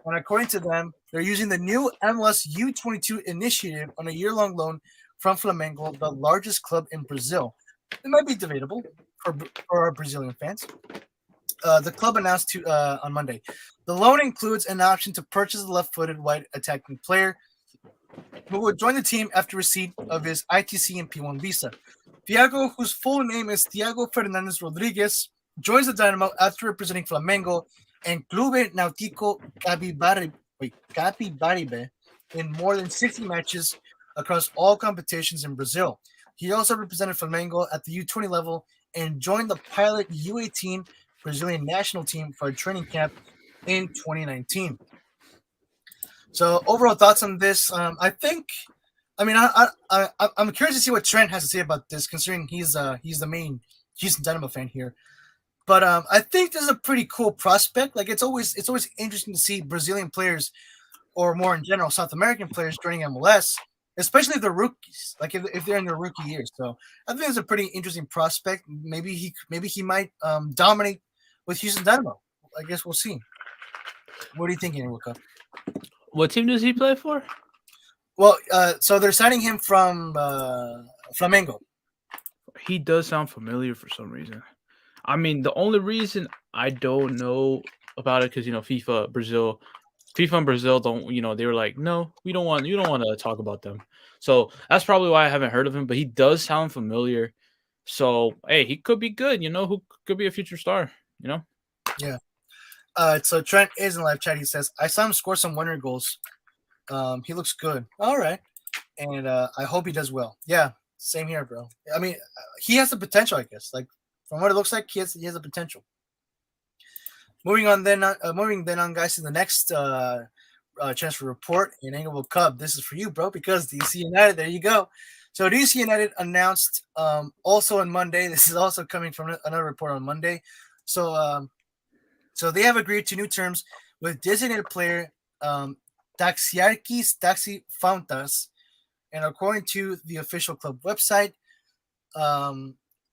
And according to them, they're using the new MLS U22 initiative on a year-long loan from Flamengo, the largest club in Brazil. It might be debatable for our Brazilian fans. The club announced on Monday. The loan includes an option to purchase the left-footed white attacking player who will join the team after receipt of his ITC and P1 visa. Thiago, whose full name is Thiago Fernandez Rodriguez, joins the Dynamo after representing Flamengo and Clube Náutico Capibaribe in more than 60 matches across all competitions in Brazil. He also represented Flamengo at the U20 level and joined the pilot U18 Brazilian national team for a training camp in 2019. So overall thoughts on this? I'm curious to see what Trent has to say about this, considering he's the main Houston Dynamo fan here. But I think this is a pretty cool prospect. Like it's always interesting to see Brazilian players, or more in general, South American players joining MLS, especially if they're rookies. Like if they're in their rookie years. So I think it's a pretty interesting prospect. Maybe he might dominate with Houston Dynamo. I guess we'll see. What are you thinking, Luca? What team does he play for? Well, so they're signing him from Flamengo. He does sound familiar for some reason. I mean, the only reason I don't know about it because FIFA and Brazil don't. They were like, no, you don't want to talk about them. So that's probably why I haven't heard of him. But he does sound familiar. So hey, he could be good. Who could be a future star. Yeah. So Trent is in live chat. He says, I saw him score some winner goals. He looks good. All right. And I hope he does well. Yeah, same here, bro. I mean, he has the potential, I guess. Like, from what it looks like, he has the potential. Moving on, guys, to the next transfer report in Inaugural Cup. This is for you, bro, because DC United, there you go. So DC United announced also on Monday. This is also coming from another report on Monday. So they have agreed to new terms with designated player Taxiarchis Taxifountas, and according to the official club website,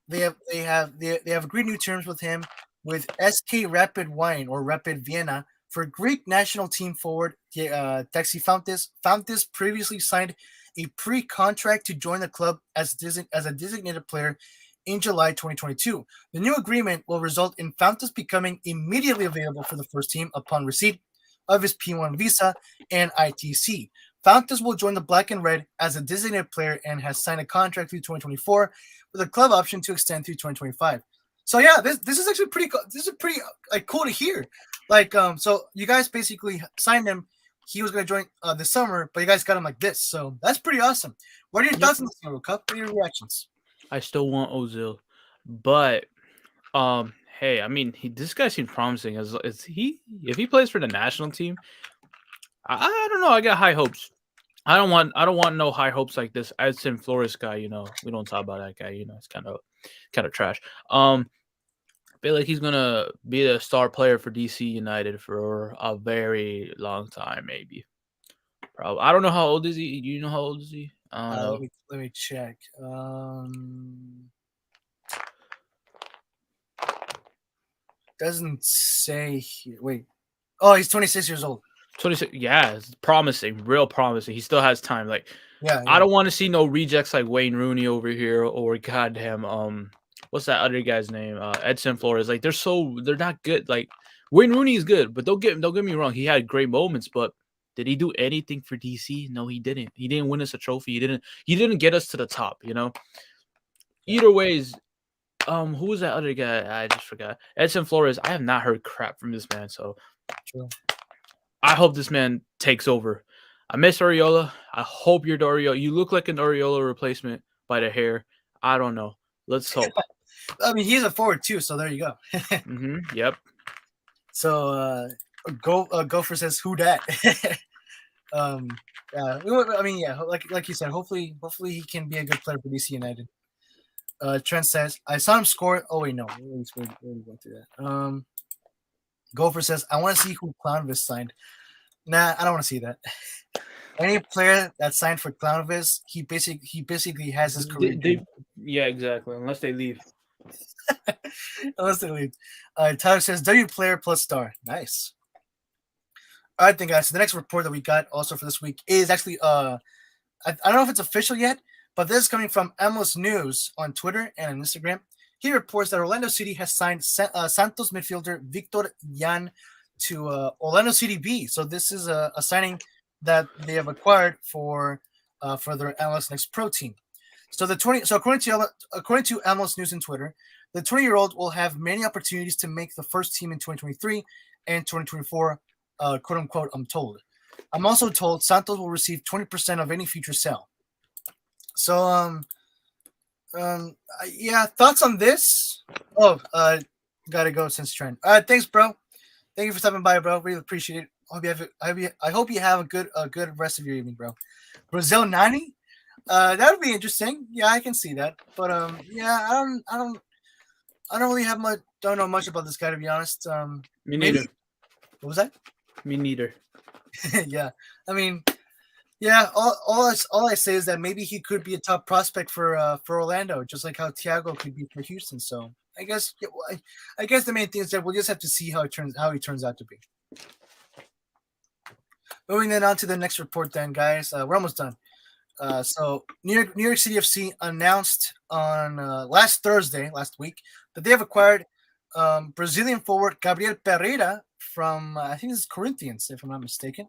they have agreed new terms with him with SK Rapid Wien or Rapid Vienna for Greek national team forward Taxifountas. Fountas previously signed a pre-contract to join the club as a designated player in July 2022. The new agreement will result in Fountas becoming immediately available for the first team upon receipt of his P1 visa and ITC. Fountas will join the Black and Red as a designated player and has signed a contract through 2024 with a club option to extend through 2025. So yeah, this is actually pretty cool. This is pretty cool to hear. Like so you guys basically signed him. He was going to join this summer, but you guys got him like this. So that's pretty awesome. What are your thoughts on this World Cup? What are your reactions? I still want Ozil, but hey, I mean, this guy seems promising. If he plays for the national team, I don't know. I got high hopes. I don't want no high hopes like this Edson Flores guy. We don't talk about that guy. It's kind of trash. I feel like he's gonna be the star player for DC United for a very long time, maybe. Probably. I don't know how old is he. Do you know how old is he? I don't know. Let me check. Doesn't say here. Wait. Oh, he's 26 years old. 26. Yeah, it's promising. Real promising. He still has time. Like, yeah. I don't want to see no rejects like Wayne Rooney over here or goddamn what's that other guy's name? Edson Flores. Like they're not good. Like Wayne Rooney is good, but don't get me wrong. He had great moments, but did he do anything for DC? No, he didn't. He didn't win us a trophy. He didn't get us to the top, Either ways, who was that other guy? I just forgot. Edson Flores. I have not heard crap from this man, so true. I hope this man takes over. I miss Oriola. I hope you're the Oriola. You look like an Oriola replacement by the hair. I don't know. Let's hope. I mean, he's a forward too, so there you go. Yep. So Gopher says, "Who dat?" Yeah. I mean, yeah. Like you said, hopefully he can be a good player for DC United. Trent says, "I saw him score." Oh wait, no. We're going through that. Gopher says, "I want to see who Clownvis signed." Nah, I don't want to see that. Any player that signed for Clownvis, he basically has his career. Yeah, exactly. Unless they leave. Unless they leave. Tyler says, "W player plus star." Nice. All right, then, guys. So the next report that we got also for this week is actually I don't know if it's official yet, but this is coming from MLS News on Twitter and on Instagram. He reports that Orlando City has signed Santos midfielder Victor Yan to Orlando City B. So this is a signing that they have acquired for their MLS Next Pro team. So according to MLS News and Twitter, the 20-year-old will have many opportunities to make the first team in 2023 and 2024, quote unquote. I'm told. I'm also told Santos will receive 20% of any future sale. So yeah, thoughts on this? Oh, gotta go since Trent. All right, thanks, bro. Thank you for stopping by, bro. Really appreciate it. I hope you have a good rest of your evening, bro. Brazil 90? That would be interesting. Yeah, I can see that. But yeah, I don't I don't really have much. Don't know much about this guy, to be honest. Me maybe- neither. What was that? Me neither. Yeah, I mean, yeah. All I say is that maybe he could be a top prospect for Orlando, just like how Thiago could be for Houston. So I guess I guess the main thing is that we'll just have to see how he turns out to be. Moving then on to the next report, then guys, we're almost done. So New York City FC announced on last week, that they have acquired Brazilian forward Gabriel Pereira from I think this is Corinthians, if I'm not mistaken.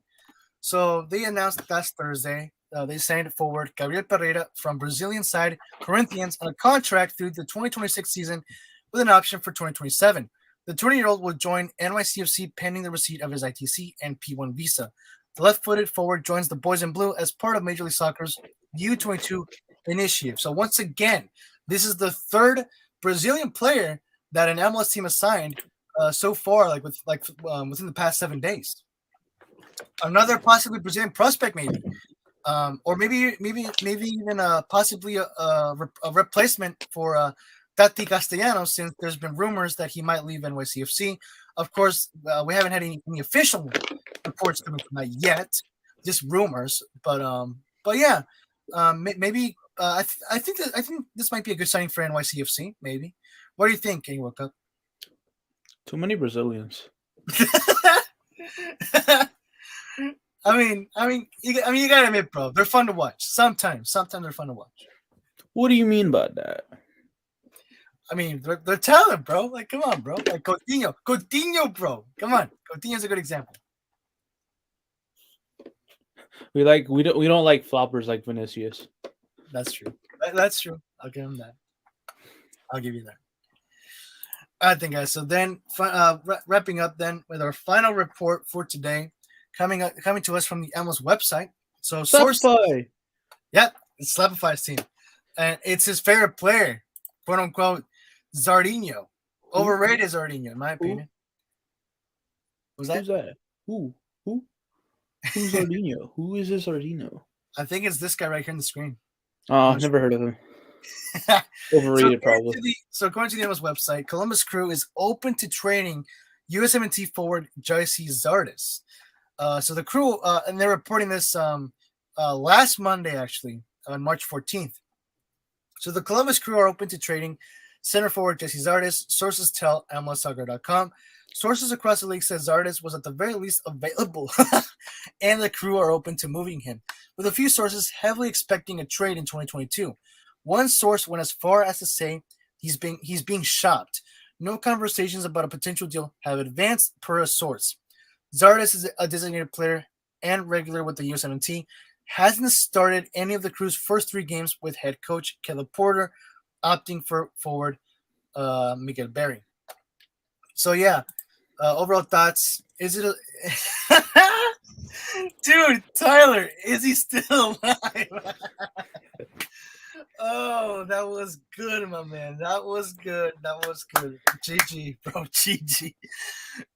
So they announced last Thursday they signed forward Gabriel Pereira from Brazilian side Corinthians on a contract through the 2026 season with an option for 2027. The 20-year-old will join NYCFC pending the receipt of his ITC and P1 visa. The left-footed forward joins the Boys in Blue as part of Major League Soccer's U22 initiative. So once again, this is the third Brazilian player that an MLS team has signed so far, within the past 7 days. Another possibly Brazilian prospect, maybe, or maybe even possibly a replacement for Tati Castellanos, since there's been rumors that he might leave NYCFC. Of course, we haven't had any official reports coming from that yet, just rumors. But yeah, maybe I think this might be a good signing for NYCFC. Maybe. What do you think, King World Cup? Too many Brazilians. I mean, you gotta admit, bro, they're fun to watch. Sometimes they're fun to watch. What do you mean by that? I mean, they're talent, bro. Like, come on, bro. Like Coutinho, bro. Come on, Coutinho's a good example. We don't like floppers like Vinicius. That's true. That's true. I'll give him that. I'll give you that. All right, then, guys. So then, wrapping up then with our final report for today, coming to us from the MLS website. So source, yeah, it's Slapify's team, and it's his favorite player, quote unquote, Zardinho. Overrated Zardinho, in my opinion. Who's that? Who? Who's Zardinho? Who is this Zardinho? I think it's this guy right here on the screen. Oh, I've never heard of him. Overrated, probably. So according to the MLS website, Columbus Crew is open to training USMNT forward J.C. Zardes. So the Crew, and they're reporting this last Monday, actually, on March 14th. So the Columbus Crew are open to trading center forward J.C. Zardes. Sources tell mlsoccer.com. Sources across the league says Zardes was at the very least available, and the Crew are open to moving him, with a few sources heavily expecting a trade in 2022. One source went as far as to say he's being shopped. No conversations about a potential deal have advanced per a source. Zardes is a designated player and regular with the USMNT. Hasn't started any of the Crew's first 3 games with head coach Kevin Porter opting for forward Miguel Berry. So yeah, overall thoughts. Is it dude, Tyler, is he still alive? Oh, that was good, my man. That was good. GG, bro. GG.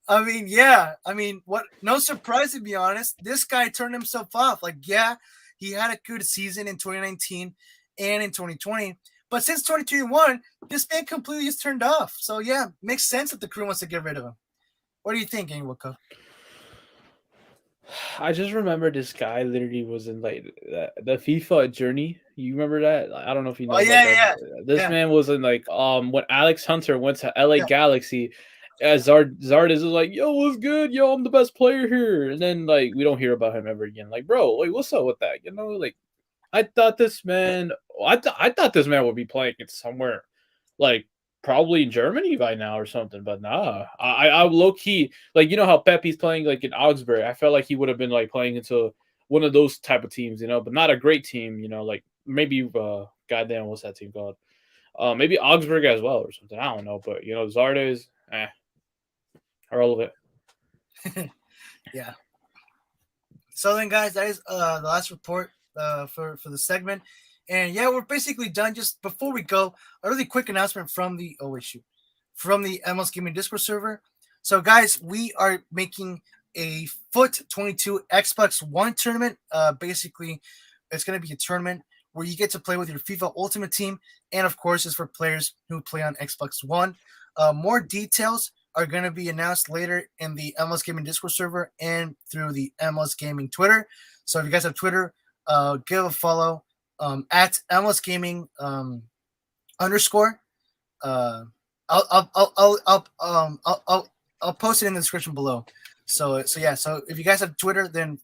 I mean, yeah. I mean, what? No surprise, to be honest. This guy turned himself off. Like, yeah, he had a good season in 2019 and in 2020. But since 2021, this man completely is turned off. So, yeah, makes sense that the Crew wants to get rid of him. What do you think, Angelica? I just remember this guy literally was in like the FIFA journey. You remember that? I don't know if you know. Oh yeah, yeah. This man was in like when Alex Hunter went to LA Galaxy. Zardes is like, yo, what's good? Yo, I'm the best player here. And then like we don't hear about him ever again. Like, bro, like what's up with that? You know, like I thought this man would be playing it somewhere like probably in Germany by now or something, but nah. I low key, like, you know how Pepe's playing like in Augsburg. I felt like he would have been like playing into one of those type of teams, you know, but not a great team, you know, like maybe goddamn, what's that team called? Maybe Augsburg as well or something. I don't know, but you know, Zardes, irrelevant. Yeah. So then, guys, that is the last report for the segment. And yeah, we're basically done. Just before we go, a really quick announcement from the MLS Gaming Discord server. So guys, we are making a Foot 22 Xbox One tournament. Basically, it's going to be a tournament where you get to play with your FIFA Ultimate Team, and of course, is for players who play on Xbox One. More details are going to be announced later in the MLS Gaming Discord server and through the MLS Gaming Twitter. So if you guys have Twitter, give a follow at MLS Gaming _. I'll post it in the description below. So if you guys have Twitter, then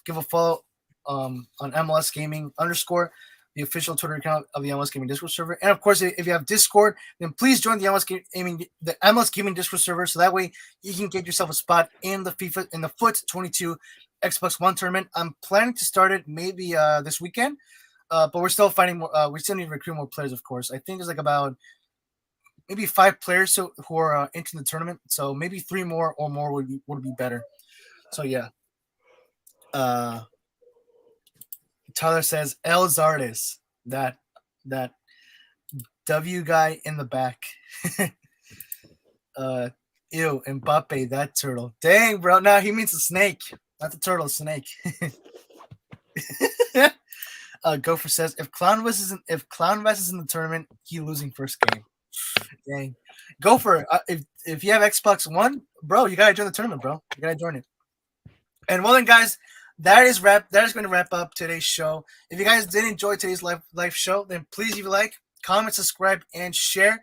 give a follow on MLS Gaming _, the official Twitter account of the MLS Gaming Discord server. And of course, if you have Discord, then please join the MLS Gaming Discord server, so that way you can get yourself a spot in the FUT 22 Xbox One tournament. I'm planning to start it maybe this weekend, but we're still finding more. We still need to recruit more players, of course. I think there's like about maybe 5 players who are into the tournament, so maybe 3 more or more would be better. So yeah. Tyler says El Zardes, that W guy in the back. Ew, Mbappe, that turtle. Dang, bro. No, he means the snake, not the turtle. Snake. Gopher says if Clownvest is in the tournament, he losing first game. Dang, Gopher. If you have Xbox One, bro, you gotta join the tournament, bro. You gotta join it. And well then, guys, that is going to wrap up today's show. If you guys did enjoy today's live show, then please leave a like, comment, subscribe, and share.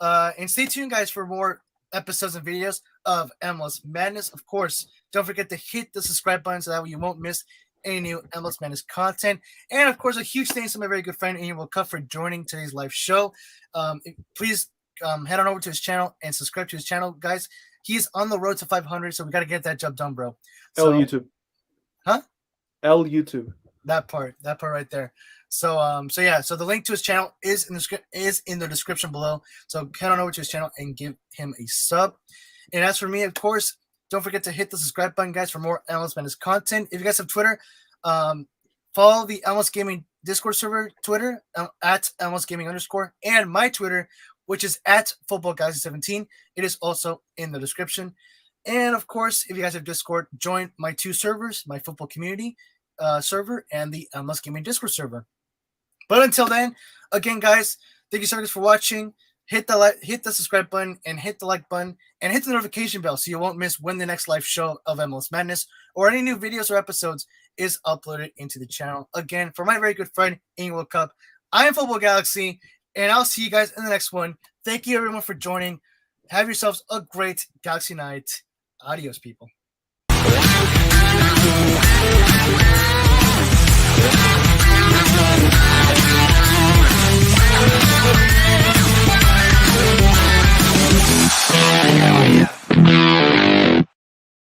And stay tuned, guys, for more episodes and videos of MLS Madness. Of course, don't forget to hit the subscribe button so that way you won't miss any new MLS Madness content. And of course, a huge thanks to my very good friend Yim Josef for joining today's live show. Please head on over to his channel and subscribe to his channel, guys. He's on the road to 500, so we got to get that job done, bro. So, YouTube. Huh? YouTube. That part right there. So the link to his channel is in the description below. So head on over to his channel and give him a sub. And as for me, of course, don't forget to hit the subscribe button, guys, for more MLS Madness content. If you guys have Twitter, follow the MLS Gaming Discord server Twitter at MLS Gaming _ and my Twitter, which is at FootballGalaxy17. It is also in the description. And of course, if you guys have Discord, join my 2 servers, my football community server and the MLS Gaming Discord server. But until then, again, guys, thank you so much for watching. Hit the subscribe button and hit the like button and hit the notification bell so you won't miss when the next live show of MLS Madness or any new videos or episodes is uploaded into the channel. Again, for my very good friend, World Cup, I am Football Galaxy, and I'll see you guys in the next one. Thank you, everyone, for joining. Have yourselves a great Galaxy night. Adios, people.